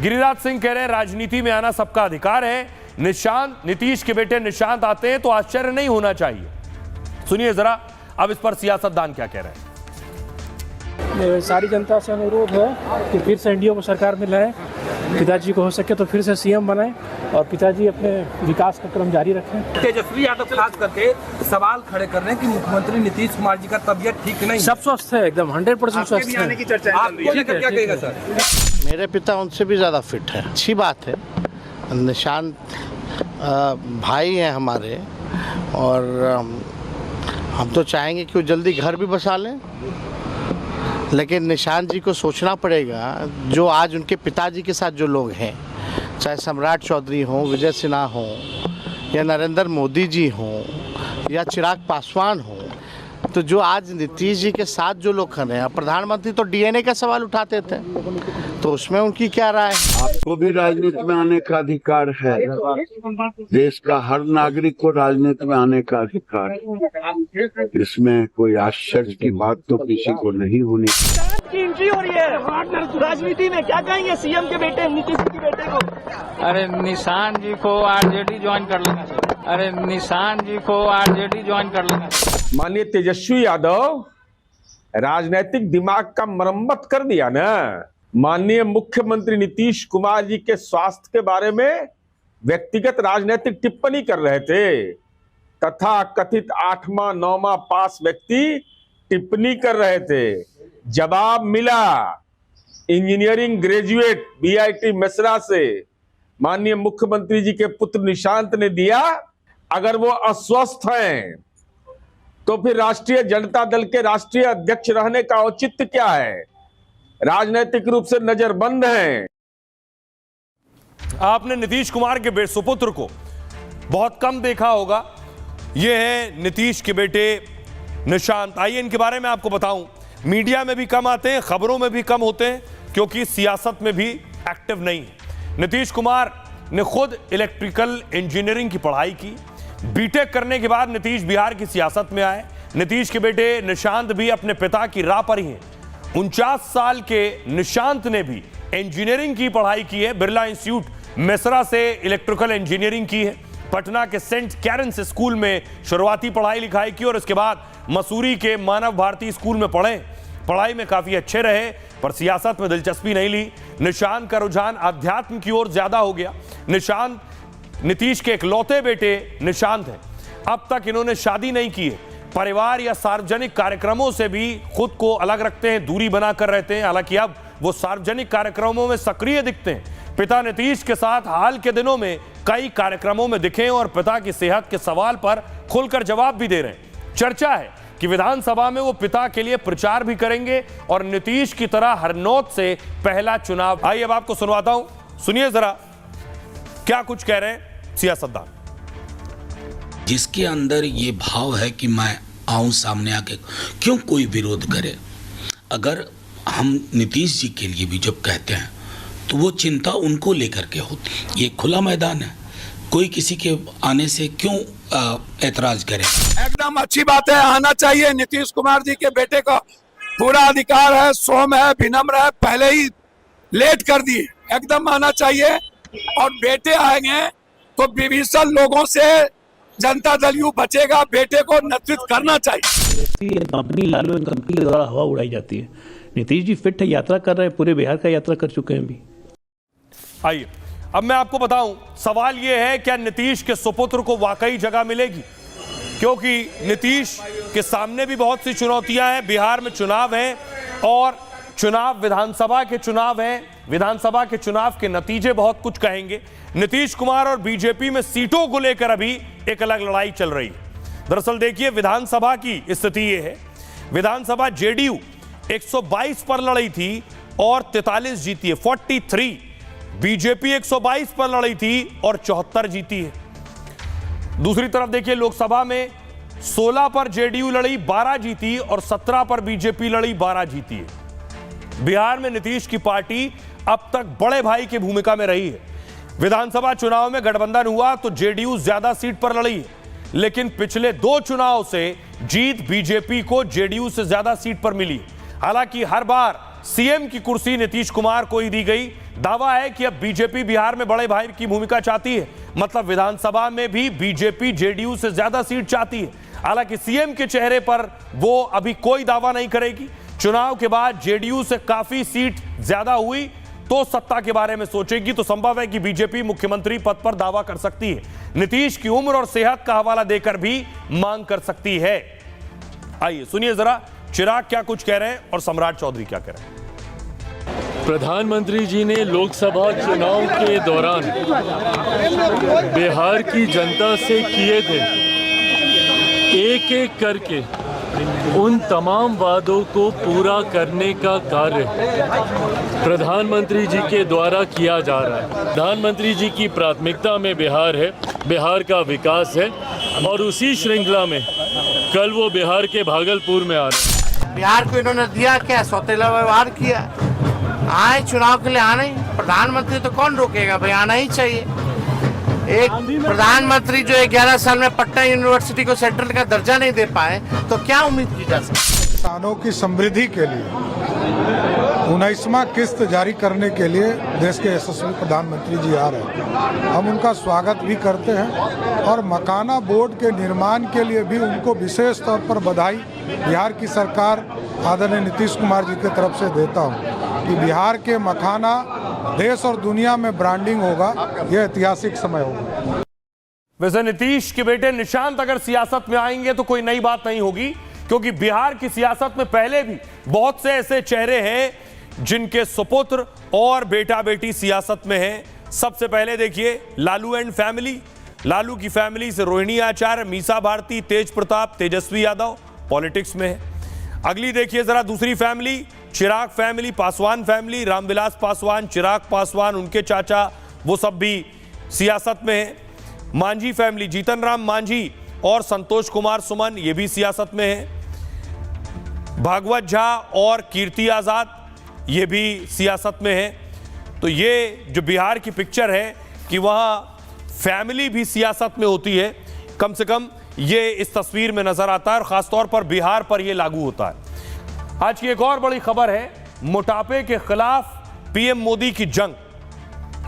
Speaker 3: गिरिराज सिंह कह रहे हैं राजनीति में आना सबका अधिकार है। नीतीश के बेटे निशांत आते हैं तो आश्चर्य नहीं होना चाहिए। सुनिए जरा अब इस पर सियासतदान क्या कह रहे हैं।
Speaker 19: सारी जनता से अनुरोध है कि फिर से एनडीए को सरकार में लाए, पिताजी को हो सके तो फिर से सीएम बनाएं और पिताजी अपने विकास का क्रम जारी रखें।
Speaker 5: तेजस्वी यादव खास करके सवाल खड़े कर रहे हैं कि मुख्यमंत्री नीतीश कुमार जी का तबीयत ठीक नहीं,
Speaker 19: सब स्वस्थ है, एकदम 100% स्वस्थ है।
Speaker 5: आने की चर्चा आप क्या कहेगा सर?
Speaker 17: मेरे पिता उनसे भी ज़्यादा फिट है, अच्छी बात है। निशांत भाई हैं हमारे और हम तो चाहेंगे कि वो जल्दी घर भी बसा लें, लेकिन निशांत जी को सोचना पड़ेगा जो आज उनके पिताजी के साथ जो लोग हैं, चाहे सम्राट चौधरी हों, विजय सिन्हा हों, या नरेंद्र मोदी जी हों, या चिराग पासवान हों, तो जो आज नीतीश जी के साथ जो लोग खड़े हैं, प्रधानमंत्री तो डीएनए का सवाल उठाते थे, तो उसमें उनकी क्या राय है?
Speaker 20: आपको भी राजनीति में आने का अधिकार है, देश का हर नागरिक को राजनीति में आने का अधिकार है, इसमें कोई आश्चर्य की बात तो किसी को नहीं होनी।
Speaker 5: एंट्री हो रही है राजनीति में, क्या कहेंगे सीएम के बेटे नीतीश के बेटे को?
Speaker 21: अरे निशांत जी को आरजेडी ज्वाइन कर लेना चाहिए। अरे निशांत जी को आरजेडी ज्वाइन कर लेना चाहिए।
Speaker 7: माननीय तेजस्वी यादव राजनीतिक दिमाग का मरम्मत कर दिया ना। माननीय मुख्यमंत्री नीतीश कुमार जी के स्वास्थ्य के बारे में व्यक्तिगत राजनीतिक टिप्पणी कर रहे थे, तथा कथित 8वां 9वां पास व्यक्ति टिप्पणी कर रहे थे। जवाब मिला इंजीनियरिंग ग्रेजुएट बीआईटी मिश्रा से, माननीय मुख्यमंत्री जी के पुत्र निशांत ने दिया। अगर वो अस्वस्थ हैं तो फिर राष्ट्रीय जनता दल के राष्ट्रीय अध्यक्ष रहने का औचित्य क्या है? राजनीतिक रूप से नजरबंद हैं।
Speaker 3: आपने नीतीश कुमार के सुपुत्र को बहुत कम देखा होगा। ये है नीतीश के बेटे निशांत। आइए इनके बारे में आपको बताऊं, मीडिया में भी कम आते हैं, खबरों में भी कम होते हैं, क्योंकि सियासत में भी एक्टिव नहीं है। नीतीश कुमार ने खुद इलेक्ट्रिकल इंजीनियरिंग की पढ़ाई की। बीटेक करने के बाद नीतीश बिहार की सियासत में आए। नीतीश के बेटे निशांत भी अपने पिता की राह पर ही हैं। 49 साल के निशांत ने भी इंजीनियरिंग की पढ़ाई की है। बिरला इंस्टीट्यूट मिश्रा से इलेक्ट्रिकल इंजीनियरिंग की है पटना के सेंट कैरेंस स्कूल में शुरुआती पढ़ाई लिखाई की और इसके बाद मसूरी के मानव भारती स्कूल में पढ़े। पढ़ाई में काफी अच्छे रहे पर सियासत में दिलचस्पी नहीं ली। निशांत का रुझान अध्यात्म की ओर ज्यादा हो गया। निशांत नीतीश के इकलौते बेटे निशांत हैं। अब तक इन्होंने शादी नहीं की है। परिवार या सार्वजनिक कार्यक्रमों से भी खुद को अलग रखते हैं, दूरी बनाकर रहते हैं। हालांकि अब वो सार्वजनिक कार्यक्रमों में सक्रिय दिखते हैं। पिता नीतीश के साथ हाल के दिनों में कई कार्यक्रमों में दिखे और पिता की सेहत के सवाल पर खुलकर जवाब भी दे रहे हैं। चर्चा है कि विधानसभा में वो पिता के लिए प्रचार भी करेंगे और नीतीश की तरह हरनौत से पहला चुनाव। आइए अब आपको सुनवाता हूं, सुनिए जरा क्या कुछ कह रहे हैं सियासतदान।
Speaker 2: जिसके अंदर ये भाव है कि मैं आऊं सामने आके, क्यों कोई विरोध करे। अगर हम नीतीश जी के लिए भी जब कहते हैं तो वो चिंता उनको लेकर के होती। ये खुला मैदान है, कोई किसी के आने से क्यों ऐतराज करे।
Speaker 22: एकदम अच्छी बात है, आना चाहिए। नीतीश कुमार जी के बेटे का पूरा अधिकार है, सौम्य है, विनम्र है, पहले ही लेट कर दिए, एकदम आना चाहिए। और बेटे आएंगे तो विभीषण लोगों से जनता दल यू बचेगा। बेटे को नेतृत्व करना चाहिए।
Speaker 19: कंपनी लालू कंपनी के द्वारा हवा उड़ाई जाती है। नीतीश जी फिट है, यात्रा कर रहे हैं, पूरे बिहार का यात्रा कर चुके हैं अभी।
Speaker 3: आइए अब मैं आपको बताऊं, सवाल यह है क्या नीतीश के सुपुत्र को वाकई जगह मिलेगी, क्योंकि नीतीश के सामने भी बहुत सी चुनौतियां हैं। बिहार में चुनाव है और चुनाव विधानसभा के चुनाव हैं। विधानसभा के चुनाव के नतीजे बहुत कुछ कहेंगे। नीतीश कुमार और बीजेपी में सीटों को लेकर अभी एक अलग लड़ाई चल रही है। दरअसल देखिए विधानसभा की स्थिति यह है, विधानसभा जेडीयू 122 पर लड़ी थी और 43 जीती है, 43। बीजेपी 122 पर लड़ी थी और 74 जीती है। दूसरी तरफ देखिए लोकसभा में 16 पर जेडीयू लड़ी, 12 जीती और 17 पर बीजेपी लड़ी, 12 जीती है। बिहार में नीतीश की पार्टी अब तक बड़े भाई की भूमिका में रही है। विधानसभा चुनाव में गठबंधन हुआ तो जेडीयू ज्यादा सीट पर लड़ी है, लेकिन पिछले 2 चुनाव से जीत बीजेपी को जेडीयू से ज्यादा सीट पर मिली। हालांकि हर बार सीएम की कुर्सी नीतीश कुमार को ही दी गई। दावा है कि अब बीजेपी बिहार में बड़े भाई की भूमिका चाहती है, मतलब विधानसभा में भी बीजेपी जेडीयू से ज्यादा सीट चाहती है। हालांकि सीएम के चेहरे पर वो अभी कोई दावा नहीं करेगी। चुनाव के बाद जेडीयू से काफी सीट ज्यादा हुई तो सत्ता के बारे में सोचेगी, तो संभव है कि बीजेपी मुख्यमंत्री पद पर दावा कर सकती है। नीतीश की उम्र और सेहत का हवाला देकर भी मांग कर सकती है। आइए सुनिए जरा चिराग क्या कुछ कह रहे हैं और सम्राट चौधरी क्या कह रहे हैं।
Speaker 23: प्रधानमंत्री जी ने लोकसभा चुनाव के दौरान बिहार की जनता से किए थे एक एक करके उन तमाम वादों को पूरा करने का कार्य प्रधानमंत्री जी के द्वारा किया जा रहा है। प्रधानमंत्री जी की प्राथमिकता में बिहार है, बिहार का विकास है और उसी श्रृंखला में कल वो बिहार के भागलपुर में आ रहे हैं।
Speaker 17: बिहार को इन्होंने दिया क्या, सौतेला व्यवहार किया। आए चुनाव के लिए आने, प्रधानमंत्री तो कौन रोकेगा भाई, आना ही चाहिए। एक प्रधानमंत्री जो 11 साल में पटना यूनिवर्सिटी को सेंट्रल का दर्जा नहीं दे पाए तो क्या उम्मीद की जा सकती है।
Speaker 24: किसानों की समृद्धि के लिए 19वां किस्त जारी करने के लिए देश के यशस्वी प्रधानमंत्री जी आ रहे हैं। हम उनका स्वागत भी करते हैं और मकाना बोर्ड के निर्माण के लिए भी उनको विशेष तौर पर बधाई बिहार की सरकार आदरणीय नीतीश कुमार जी की तरफ से देता हूं कि बिहार के मखाना देश और दुनिया में ब्रांडिंग होगा। यह ऐतिहासिक समय होगा।
Speaker 3: वैसे नीतीश के बेटे निशांत अगर सियासत में आएंगे तो कोई नई बात नहीं होगी, क्योंकि बिहार की सियासत में पहले भी बहुत से ऐसे चेहरे हैं जिनके सुपुत्र और बेटा बेटी सियासत में हैं। सबसे पहले देखिए लालू एंड फैमिली। लालू की फैमिली से रोहिणी आचार्य, मीसा भारती, तेज प्रताप, तेजस्वी यादव पॉलिटिक्स में है। अगली देखिए जरा दूसरी फैमिली, चिराग फैमिली, पासवान फैमिली, रामविलास पासवान, चिराग पासवान, उनके चाचा, वो सब भी सियासत में है। मांझी फैमिली, जीतन राम मांझी और संतोष कुमार सुमन, ये भी सियासत में है। भागवत झा और कीर्ति आजाद, ये भी सियासत में है। तो ये जो बिहार की पिक्चर है कि वहां फैमिली भी सियासत में होती है, कम से कम ये इस तस्वीर में नजर आता है और खासतौर पर बिहार पर यह लागू होता है। आज की एक और बड़ी खबर है, मोटापे के खिलाफ पीएम मोदी की जंग।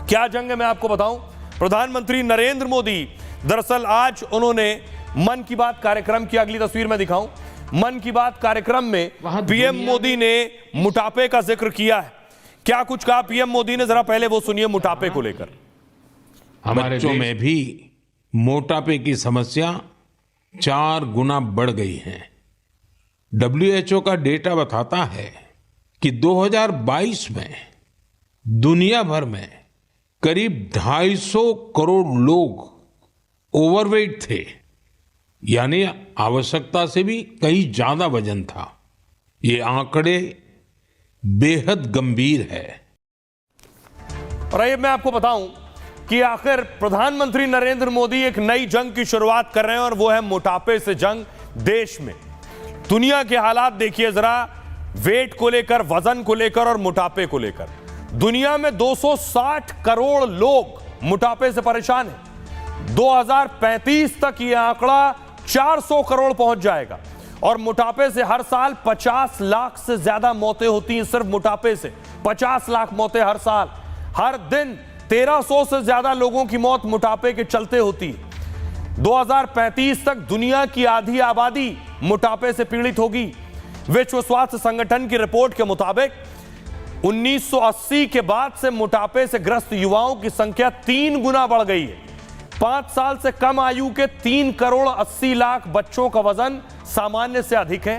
Speaker 3: क्या जंग है मैं आपको बताऊं। प्रधानमंत्री नरेंद्र मोदी दरअसल आज उन्होंने मन की बात कार्यक्रम की, अगली तस्वीर में दिखाऊं, मन की बात कार्यक्रम में पीएम मोदी ने मोटापे का जिक्र किया है। क्या कुछ कहा पीएम मोदी ने, जरा पहले वो सुनिए मोटापे को लेकर।
Speaker 1: हमारे बच्चों में भी मोटापे की समस्या 4 गुना बढ़ गई है। WHO का डेटा बताता है कि 2022 में दुनिया भर में करीब 250 करोड़ लोग ओवरवेट थे, यानी आवश्यकता से भी कहीं ज्यादा वजन था। ये आंकड़े बेहद गंभीर है।
Speaker 3: और ये मैं आपको बताऊं कि आखिर प्रधानमंत्री नरेंद्र मोदी एक नई जंग की शुरुआत कर रहे हैं और वो है मोटापे से जंग। देश में दुनिया के हालात देखिए जरा, वेट को लेकर, वजन को लेकर और मोटापे को लेकर। दुनिया में 260 करोड़ लोग मोटापे से परेशान हैं। 2035 तक यह आंकड़ा 400 करोड़ पहुंच जाएगा और मोटापे से हर साल 50 लाख से ज्यादा मौतें होती हैं। सिर्फ मोटापे से 50 लाख मौतें हर साल। हर दिन 1300 से ज्यादा लोगों की मौत मोटापे के चलते होती है। 2035 तक दुनिया की आधी आबादी मोटापे से पीड़ित होगी। विश्व स्वास्थ्य संगठन की रिपोर्ट के मुताबिक 1980 के बाद से मोटापे से ग्रस्त युवाओं की संख्या 3 गुना बढ़ गई है। 5 साल से कम आयु के 3 करोड़ 80 लाख बच्चों का वजन सामान्य से अधिक है।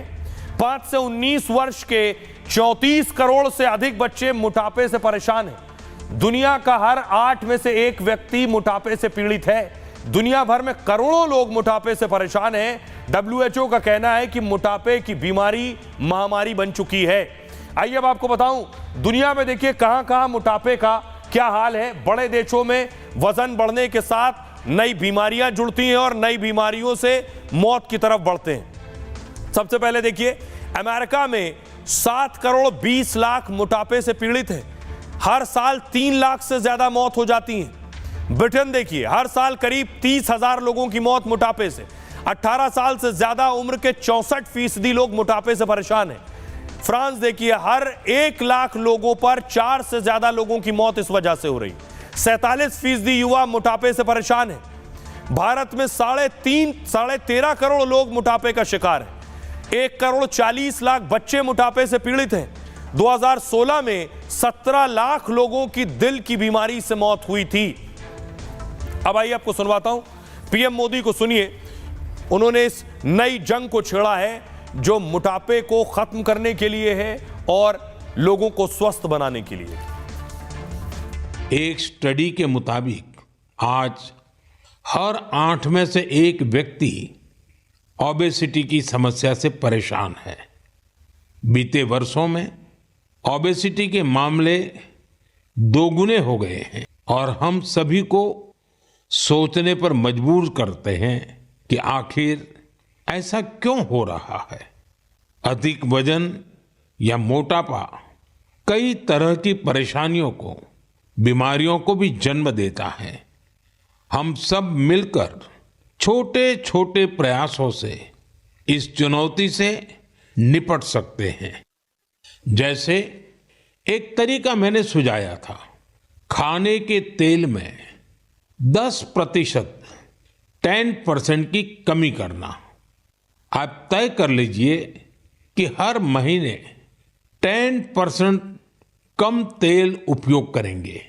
Speaker 3: 5 से 19 वर्ष के 34 करोड़ से अधिक बच्चे मोटापे से परेशान हैं। दुनिया का हर 8 में से 1 व्यक्ति मोटापे से पीड़ित है। दुनिया भर में करोड़ों लोग मोटापे से परेशान हैं। WHO का कहना है कि मोटापे की बीमारी महामारी बन चुकी है। आइए अब आपको बताऊं, दुनिया में देखिए कहां-कहां मोटापे का क्या हाल है। बड़े देशों में वजन बढ़ने के साथ नई बीमारियां जुड़ती हैं और नई बीमारियों से मौत की तरफ बढ़ते हैं। सबसे पहले देखिए, अमेरिका में 7 करोड़ 20 लाख मोटापे से पीड़ित हैं। हर साल 3 लाख से ज्यादा मौत हो जाती है। ब्रिटेन देखिए, हर साल करीब 30,000 लोगों की मौत मोटापे से। 18 साल से ज्यादा उम्र के 64% लोग मोटापे से परेशान हैं। फ्रांस देखिए, हर 1 लाख लोगों पर 4 से ज्यादा लोगों की मौत इस वजह से हो रही। 47% युवा मोटापे से परेशान हैं। भारत में 13.5 करोड़ लोग मोटापे का शिकार हैं। 1 करोड़ 40 लाख बच्चे मोटापे से पीड़ित हैं। 2016 में 17 लाख लोगों की दिल की बीमारी से मौत हुई थी। अब आइए आपको सुनवाता हूं, पीएम मोदी को सुनिए। उन्होंने इस नई जंग को छेड़ा है जो मोटापे को खत्म करने के लिए है और लोगों को स्वस्थ बनाने के लिए।
Speaker 1: एक स्टडी के मुताबिक आज हर 8 में से 1 व्यक्ति ओबेसिटी की समस्या से परेशान है। बीते वर्षों में ओबेसिटी के मामले 2 गुने हो गए हैं और हम सभी को सोचने पर मजबूर करते हैं कि आखिर ऐसा क्यों हो रहा है। अधिक वजन या मोटापा कई तरह की परेशानियों को, बीमारियों को भी जन्म देता है। हम सब मिलकर छोटे छोटे प्रयासों से इस चुनौती से निपट सकते हैं। जैसे एक तरीका मैंने सुझाया था, खाने के तेल में 10% 10% की कमी करना। आप तय कर लीजिए कि हर महीने 10% कम तेल उपयोग करेंगे।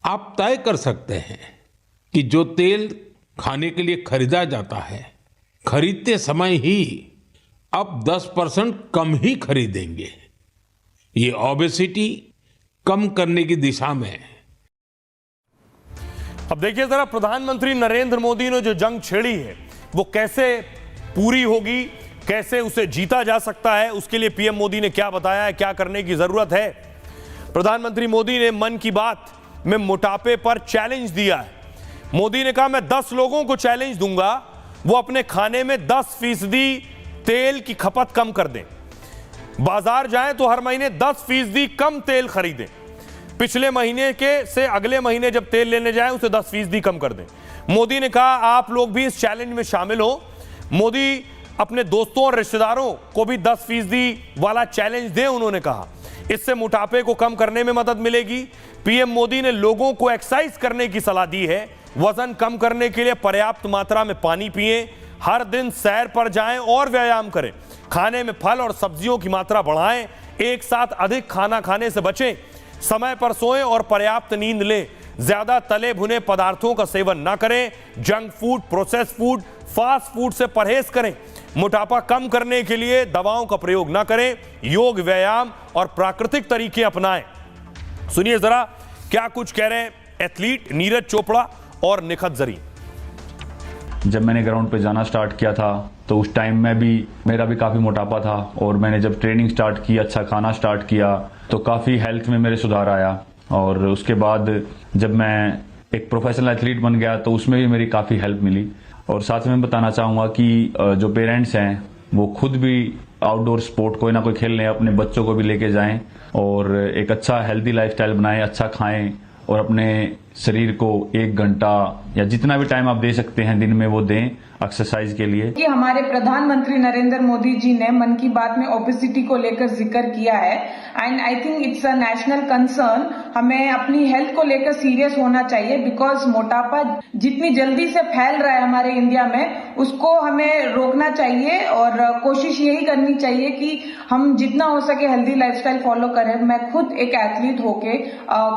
Speaker 1: आप तय कर सकते हैं कि जो तेल खाने के लिए खरीदा जाता है, खरीदते समय ही अब 10% कम ही खरीदेंगे। ये ओबेसिटी कम करने की दिशा में।
Speaker 3: अब देखिए जरा, प्रधानमंत्री नरेंद्र मोदी ने जो जंग छेड़ी है वो कैसे पूरी होगी, कैसे उसे जीता जा सकता है, उसके लिए पीएम मोदी ने क्या बताया है, क्या करने की जरूरत है। प्रधानमंत्री मोदी ने मन की बात में मोटापे पर चैलेंज दिया है। मोदी ने कहा, मैं 10 लोगों को चैलेंज दूंगा, वो अपने खाने में 10% तेल की खपत कम कर दें। बाजार जाएं तो हर महीने 10% कम तेल खरीदें। पिछले महीने के से अगले महीने जब तेल लेने जाएं उसे 10% कम कर दें। मोदी ने कहा, आप लोग भी इस चैलेंज में शामिल हो। मोदी अपने दोस्तों और रिश्तेदारों को भी 10% वाला चैलेंज दें, उन्होंने कहा। इससे मोटापे को कम करने में मदद मिलेगी। पीएम मोदी ने लोगों को एक्सरसाइज करने की सलाह दी है। वजन कम करने के लिए पर्याप्त मात्रा में पानी पिएं, हर दिन सैर पर जाएं और व्यायाम करें, खाने में फल और सब्जियों की मात्रा बढ़ाएं, एक साथ अधिक खाना खाने से बचें, समय पर सोएं और पर्याप्त नींद लें, ज्यादा तले भुने पदार्थों का सेवन न करें, junk food, process food, fast food से परहेज करें, मोटापा कम करने के लिए दवाओं का प्रयोग न करें, योग, व्यायाम और प्राकृतिक तरीके अपनाएं। सुनिए जरा क्या कुछ कह रहे हैं एथलीट नीरज चोपड़ा और निखत जरीन।
Speaker 4: जब मैंने ग्राउंड पे जाना स्टार्ट किया था तो उस टाइम में भी मेरा भी काफ़ी मोटापा था, और मैंने जब ट्रेनिंग स्टार्ट की, अच्छा खाना स्टार्ट किया, तो काफ़ी हेल्थ में मेरे सुधार आया। और उसके बाद जब मैं एक प्रोफेशनल एथलीट बन गया तो उसमें भी मेरी काफ़ी हेल्प मिली। और साथ में बताना चाहूँगा कि जो पेरेंट्स हैं वो खुद भी आउटडोर स्पोर्ट कोई ना कोई खेल लें, अपने बच्चों को भी लेके जाएं और एक अच्छा हेल्दी लाइफस्टाइल बनाएं, अच्छा खाएं और अपने शरीर को 1 घंटा या जितना भी टाइम आप दे सकते हैं दिन में वो दें एक्सरसाइज के लिए।
Speaker 6: कि हमारे प्रधानमंत्री नरेंद्र मोदी जी ने मन की बात में ओबेसिटी को लेकर जिक्र किया है and I think it's a national concern. हमें अपनी हेल्थ को लेकर सीरियस होना चाहिए बिकॉज मोटापा जितनी जल्दी से फैल रहा है हमारे इंडिया में उसको हमें रोकना चाहिए और कोशिश यही करनी चाहिए कि हम जितना हो सके हेल्दी लाइफस्टाइल फॉलो करें। मैं खुद एक एथलीट होके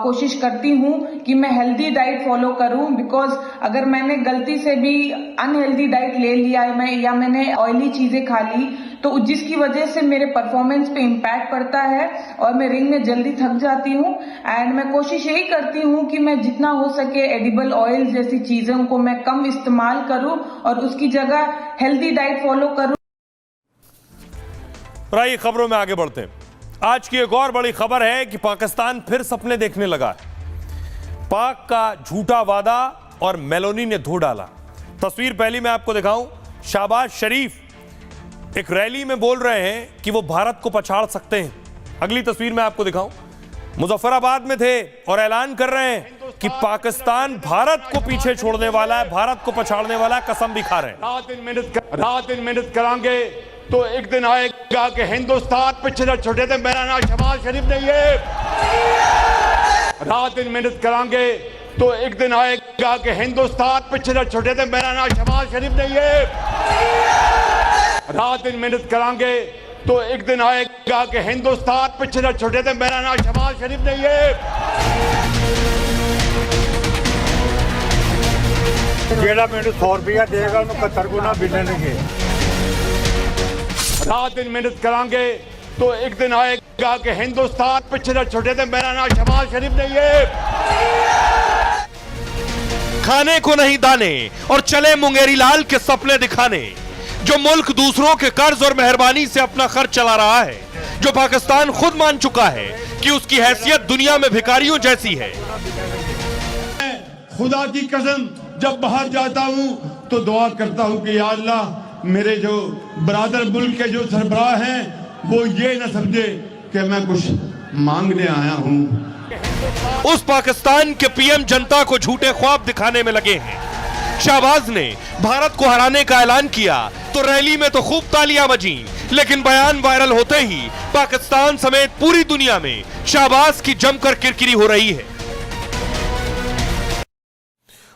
Speaker 6: कोशिश करती हूँ कि मैं हेल्दी डाइट फॉलो करूँ बिकॉज अगर मैंने गलती से भी अनहेल्दी डाइट ले लिया है या मैंने ऑयली चीजें खा ली तो जिसकी वजह से मेरे परफॉर्मेंस पे इम्पैक्ट पड़ता है और मैं रिंग में जल्दी थक जाती हूँ। एंड मैं कोशिश यही करती हूँ कि मैं जितना हो सके एडिबल ऑयल जैसी चीजों को मैं कम इस्तेमाल करूँ और उसकी जगह हेल्दी डाइट फॉलो करूँ।
Speaker 3: आइए खबरों में आगे बढ़ते हैं। आज की एक और बड़ी खबर है कि पाकिस्तान फिर सपने देखने लगा है। पाक का झूठा वादा और मेलोनी ने धो डाला। तस्वीर पहली मैं आपको दिखाऊं। शहबाज शरीफ एक रैली में बोल रहे हैं कि वो भारत को पछाड़ सकते हैं। अगली तस्वीर मैं आपको दिखाऊं। मुजफ्फराबाद में थे और ऐलान कर रहे हैं कि पाकिस्तान भारत को पीछे छोड़ने वाला है, भारत को पछाड़ने वाला है, कसम भी खा रहे हैं।
Speaker 8: रात दिन मेहनत करांगे तो एक दिन आएगा कि हिंदुस्तान पिछले छोटे थे। मेरा नाम शहबाज शरीफ नहीं है। रात दिन मेहनत करांगे तो एक दिन आएगा कि हिंदुस्तान पिछले छोटे थे। मेरा नाम शहबाज शरीफ नहीं है। रात दिन मेहनत करांगे तो एक दिन आएगा कि हिंदुस्तान पिछले छोटे थे। मेरा नाम शहबाज शरीफ नहीं है।
Speaker 9: जेड़ा मैंने 100 रुपया देगा उन्हें 71 गुना मिलेंगे।
Speaker 8: रात दिन मेहनत करांगे तो एक दिन आएगा कि हिंदुस्तान पिछले छोटे थे। मेरा नाम शहबाज शरीफ नहीं है।
Speaker 3: खाने को नहीं दाने और चले मुंगेरी लाल के सपने दिखाने। जो मुल्क दूसरों के कर्ज और मेहरबानी से अपना खर्च चला रहा है, जो पाकिस्तान खुद मान चुका है कि उसकी हैसियत दुनिया में भिखारियों जैसी है।
Speaker 8: खुदा की कसम जब बाहर जाता हूं तो दुआ करता हूं कि या अल्लाह मेरे जो बरादर मुल्क के जो सरबराह हैं वो ये न समझे कि मैं कुछ मांगने आया हूं।
Speaker 3: उस पाकिस्तान के पीएम जनता को झूठे ख्वाब दिखाने में लगे हैं। शहबाज ने भारत को हराने का ऐलान किया तो रैली में तो खूब तालियां बजी, लेकिन बयान वायरल होते ही पाकिस्तान समेत पूरी दुनिया में शहबाज की जमकर किरकिरी हो रही है।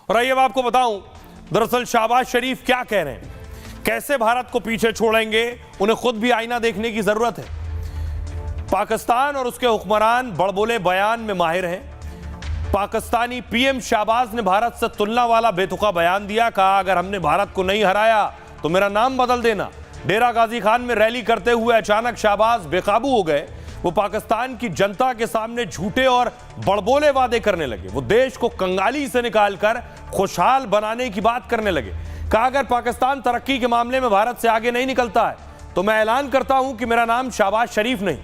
Speaker 3: और आइए अब आपको बताऊं दरअसल शहबाज शरीफ क्या कह रहे हैं, कैसे भारत को पीछे छोड़ेंगे। उन्हें खुद भी आईना देखने की जरूरत है। पाकिस्तान और उसके हुक्मरान बड़बोले बयान में माहिर हैं। पाकिस्तानी पीएम शहबाज ने भारत से तुलना वाला बेतुका बयान दिया। कहा अगर हमने भारत को नहीं हराया तो मेरा नाम बदल देना। डेरा गाजी खान में रैली करते हुए अचानक शहबाज बेकाबू हो गए। वो पाकिस्तान की जनता के सामने झूठे और बड़बोले वादे करने लगे। वो देश को कंगाली से निकालकर खुशहाल बनाने की बात करने लगे। कहा अगर पाकिस्तान तरक्की के मामले में भारत से आगे नहीं निकलता है तो मैं ऐलान करता हूं कि मेरा नाम शहबाज शरीफ नहीं।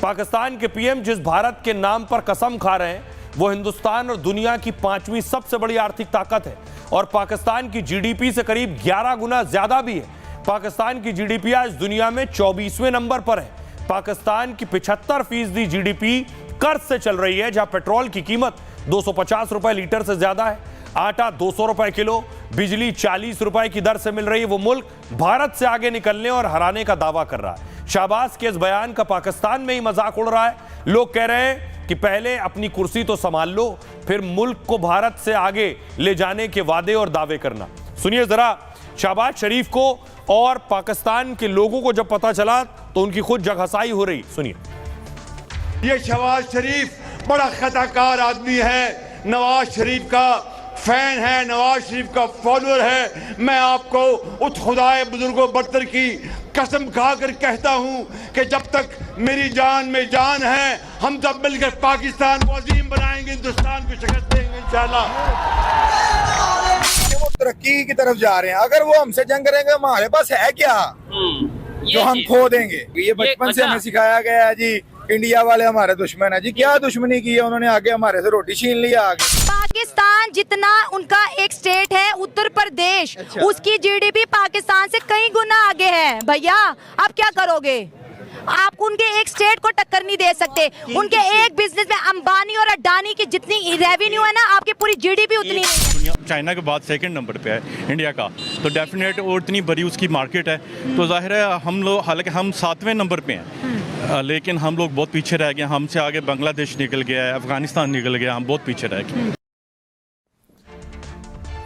Speaker 3: पाकिस्तान के पीएम जिस भारत के नाम पर कसम खा रहे हैं वो हिंदुस्तान और दुनिया की 5वीं सबसे बड़ी आर्थिक ताकत है और पाकिस्तान की जीडीपी से करीब 11 गुना ज्यादा भी है। पाकिस्तान की जीडीपी आज दुनिया में 24वें नंबर पर है। पाकिस्तान की 75% जीडीपी कर्ज से चल रही है, जहां पेट्रोल की कीमत 250 रुपए लीटर से ज्यादा है, आटा 200 रुपए किलो, बिजली 40 रुपए की दर से मिल रही है। वो मुल्क भारत से आगे निकलने और हराने का दावा कर रहा है। शहबाज के इस बयान का पाकिस्तान में ही मजाक उड़ रहा है। लोग कह रहे हैं कि पहले अपनी कुर्सी तो संभाल लो, फिर मुल्क को भारत से आगे ले जाने के वादे और दावे करना। सुनिए जरा शहबाज शरीफ को और पाकिस्तान के लोगों को जब पता चला तो उनकी खुद जगहसाई हो रही। सुनिए।
Speaker 8: ये शहबाज शरीफ बड़ा खताकार आदमी है, नवाज शरीफ का फैन है, नवाज शरीफ का फॉलोअर है। मैं आपको उस खुदाए बुजुर्गों बरतर की कसम खाकर कहता हूं कि जब तक मेरी जान में जान है हम सब मिलकर पाकिस्तान को अजीम बनाएंगे, हिंदुस्तान को शिकस्त देंगे इंशाल्लाह।
Speaker 10: वो तरक्की की तरफ जा रहे हैं, अगर वो हमसे जंग करेंगे हमारे पास है क्या जो हम खो देंगे। ये बचपन से हमें सिखाया गया है जी, इंडिया वाले हमारे दुश्मन है जी। क्या दुश्मनी की है उन्होंने, आगे हमारे से रोटी छीन लिया। आगे
Speaker 11: पाकिस्तान जितना उनका एक स्टेट है उत्तर प्रदेश, उसकी जीडीपी पाकिस्तान से कई गुना आगे है। भैया आप क्या करोगे? आप उनके एक स्टेट को टक्कर नहीं दे सकते। उनके एक बिजनेस में अंबानी और अडानी की जितनी रेवेन्यू है ना, आपकी पूरी जीडीपी उतनी है।
Speaker 13: चाइना के बाद सेकंड नंबर पे है इंडिया का, तो डेफिनेट और इतनी बड़ी उसकी मार्केट है, तो जाहिर है हम लोग, हालांकि हम 7वें नंबर पे हैं, लेकिन हम लोग बहुत पीछे रह गए। हमसे आगे बांग्लादेश निकल गया है, अफगानिस्तान निकल गया, हम बहुत पीछे रह गए।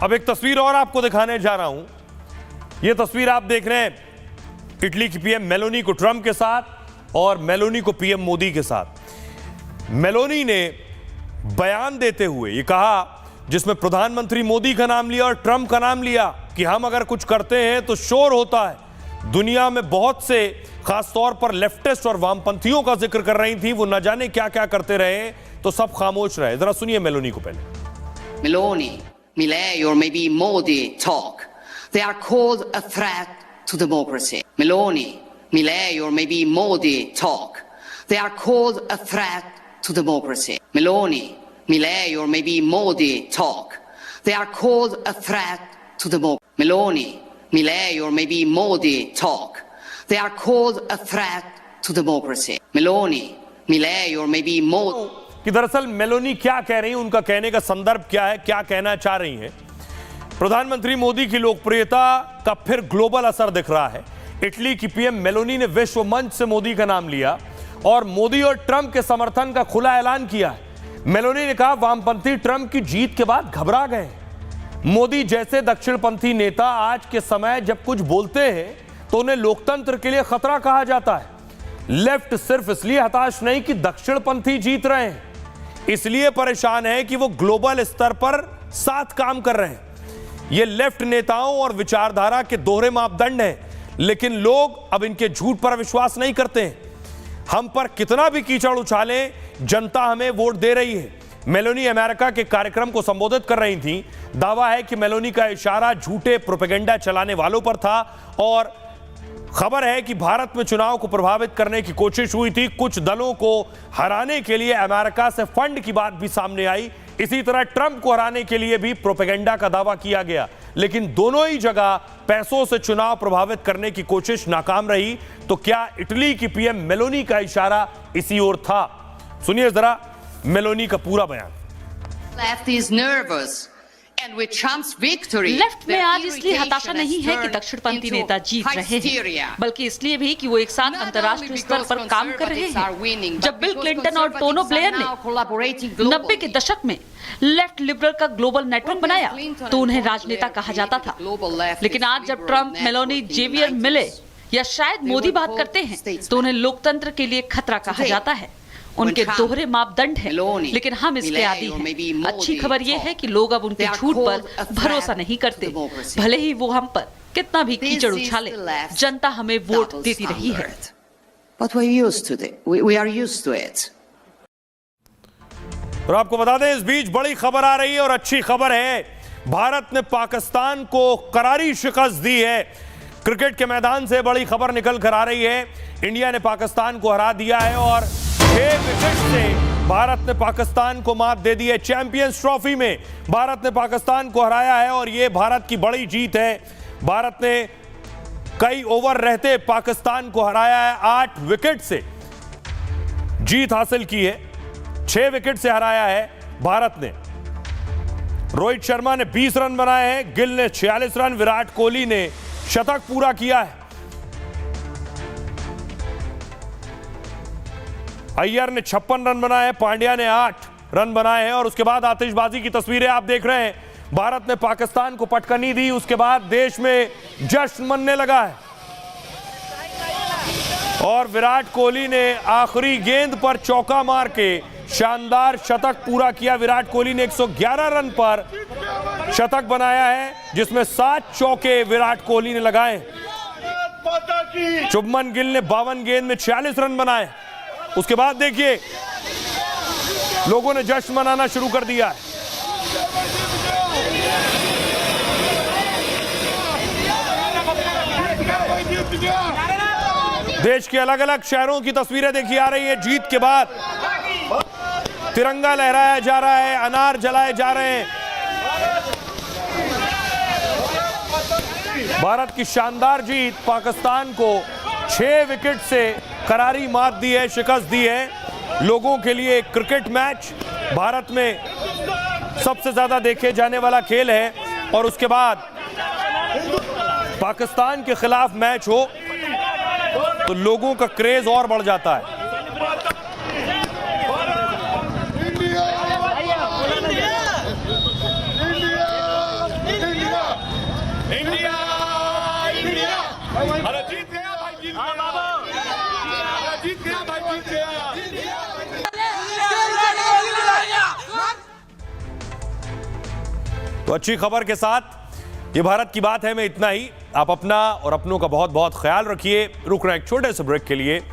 Speaker 3: अब एक तस्वीर और आपको दिखाने जा रहा हूं। यह तस्वीर आप देख रहे हैं इटली की पीएम मेलोनी को ट्रंप के साथ और मेलोनी को पीएम मोदी के साथ। मेलोनी ने बयान देते हुए ये कहा, जिसमें प्रधानमंत्री मोदी का नाम लिया और ट्रंप का नाम लिया, कि हम अगर कुछ करते हैं तो शोर होता है। दुनिया में बहुत से, खासतौर पर लेफ्टिस्ट और वामपंथियों का जिक्र कर रही थी, वो न जाने क्या क्या करते रहे, तो सब खामोश रहे। जरा सुनिए मेलोनी को पहले।
Speaker 14: Meloni, Milei or maybe Modi talk. They are called a threat to democracy. Meloni, Milei or maybe Modi talk. They are called a threat to democracy. Meloni, Milei or maybe Modi talk. They are called a threat to democracy. Meloni, Milei or maybe Modi talk. They are called a threat to democracy. Meloni, Milei or maybe Modi.
Speaker 3: कि दरअसल Meloni क्या कह रही हैं, उनका कहने का संदर्भ क्या है, क्या कहना चाह रही हैं। प्रधानमंत्री मोदी की लोकप्रियता का फिर ग्लोबल असर दिख रहा है। इटली की पीएम मेलोनी ने विश्व मंच से मोदी का नाम लिया और मोदी और ट्रंप के समर्थन का खुला ऐलान किया। मेलोनी ने कहा, वामपंथी ट्रंप की जीत के बाद घबरा गए। मोदी जैसे दक्षिणपंथी नेता आज के समय जब कुछ बोलते हैं तो उन्हें लोकतंत्र के लिए खतरा कहा जाता है। लेफ्ट सिर्फ इसलिए हताश नहीं कि दक्षिणपंथी जीत रहे हैं, इसलिए परेशान है कि वो ग्लोबल स्तर पर साथ काम कर रहे हैं। ये लेफ्ट नेताओं और विचारधारा के दोहरे मापदंड हैं, लेकिन लोग अब इनके झूठ पर विश्वास नहीं करते हैं। हम पर कितना भी कीचड़ उछालें, जनता हमें वोट दे रही है। मेलोनी अमेरिका के कार्यक्रम को संबोधित कर रही थी। दावा है कि मेलोनी का इशारा झूठे प्रोपेगेंडा चलाने वालों पर था और खबर है कि भारत में चुनाव को प्रभावित करने की कोशिश हुई थी। कुछ दलों को हराने के लिए अमेरिका से फंड की बात भी सामने आई। इसी तरह ट्रंप को हराने के लिए भी प्रोपेगेंडा का दावा किया गया, लेकिन दोनों ही जगह पैसों से चुनाव प्रभावित करने की कोशिश नाकाम रही। तो क्या इटली की पीएम मेलोनी का इशारा इसी ओर था? सुनिए जरा मेलोनी का पूरा बयान।
Speaker 25: लेफ्ट में आज इसलिए हताशा नहीं है कि दक्षिणपंथी नेता जीत रहे हैं, बल्कि इसलिए भी कि वो एक साथ अंतर्राष्ट्रीय स्तर पर काम कर रहे हैं। जब बिल क्लिंटन और टोनी ब्लेयर ने 90 के दशक में लेफ्ट लिबरल का ग्लोबल नेटवर्क बनाया तो उन्हें राजनेता कहा जाता था, लेकिन आज जब ट्रंप, मेलोनी, जेवियर मिले या शायद मोदी बात करते हैं तो उन्हें लोकतंत्र के लिए खतरा कहा जाता है। उनके दोहरे मापदंड हैं, लेकिन हम इसके आदी हैं। अच्छी खबर यह है कि लोग अब उनके झूठ पर भरोसा नहीं करते, भले ही वो हम पर कितना भी कीचड़ उछाले। जनता हमें वोट देती रही है।
Speaker 3: और आपको बता दें, इस बीच बड़ी खबर आ रही है और अच्छी खबर है। भारत ने पाकिस्तान को करारी शिकस्त दी है। क्रिकेट के मैदान से बड़ी खबर निकल कर आ रही है। इंडिया ने पाकिस्तान को हरा दिया है और 6 विकेट से भारत ने पाकिस्तान को मात दे दी है। चैंपियंस ट्रॉफी में भारत ने पाकिस्तान को हराया है और यह भारत की बड़ी जीत है। भारत ने कई ओवर रहते पाकिस्तान को हराया है। 8 विकेट से जीत हासिल की है। 6 विकेट से हराया है भारत ने। रोहित शर्मा ने 20 रन बनाए हैं, गिल ने 46 रन, विराट कोहली ने शतक पूरा किया है। अय्यर ने 56 रन बनाए, पांड्या ने 8, रन बनाए हैं और उसके बाद आतिशबाजी की तस्वीरें आप देख रहे हैं। भारत ने पाकिस्तान को पटकनी दी, उसके बाद देश में जश्न मनने लगा है और विराट कोहली ने आखिरी गेंद पर चौका मार के शानदार शतक पूरा किया। विराट कोहली ने 111 रन पर शतक बनाया है, जिसमें 7 चौके विराट कोहली ने लगाए। शुभमन गिल ने 52 गेंद में 46 रन बनाए। उसके बाद देखिए लोगों ने जश्न मनाना शुरू कर दिया है। देश के अलग अलग शहरों की तस्वीरें देखी आ रही है। जीत के बाद तिरंगा लहराया जा रहा है, अनार जलाए जा रहे हैं। भारत की शानदार जीत पाकिस्तान को 6 विकेट से करारी मात दी है, शिकस्त दी है। लोगों के लिए क्रिकेट मैच भारत में सबसे ज्यादा देखे जाने वाला खेल है और उसके बाद पाकिस्तान के खिलाफ मैच हो तो लोगों का क्रेज और बढ़ जाता है। तो अच्छी खबर के साथ ये भारत की बात है में इतना ही। आप अपना और अपनों का बहुत बहुत ख्याल रखिए। रुक रहे हैं एक छोटे से ब्रेक के लिए।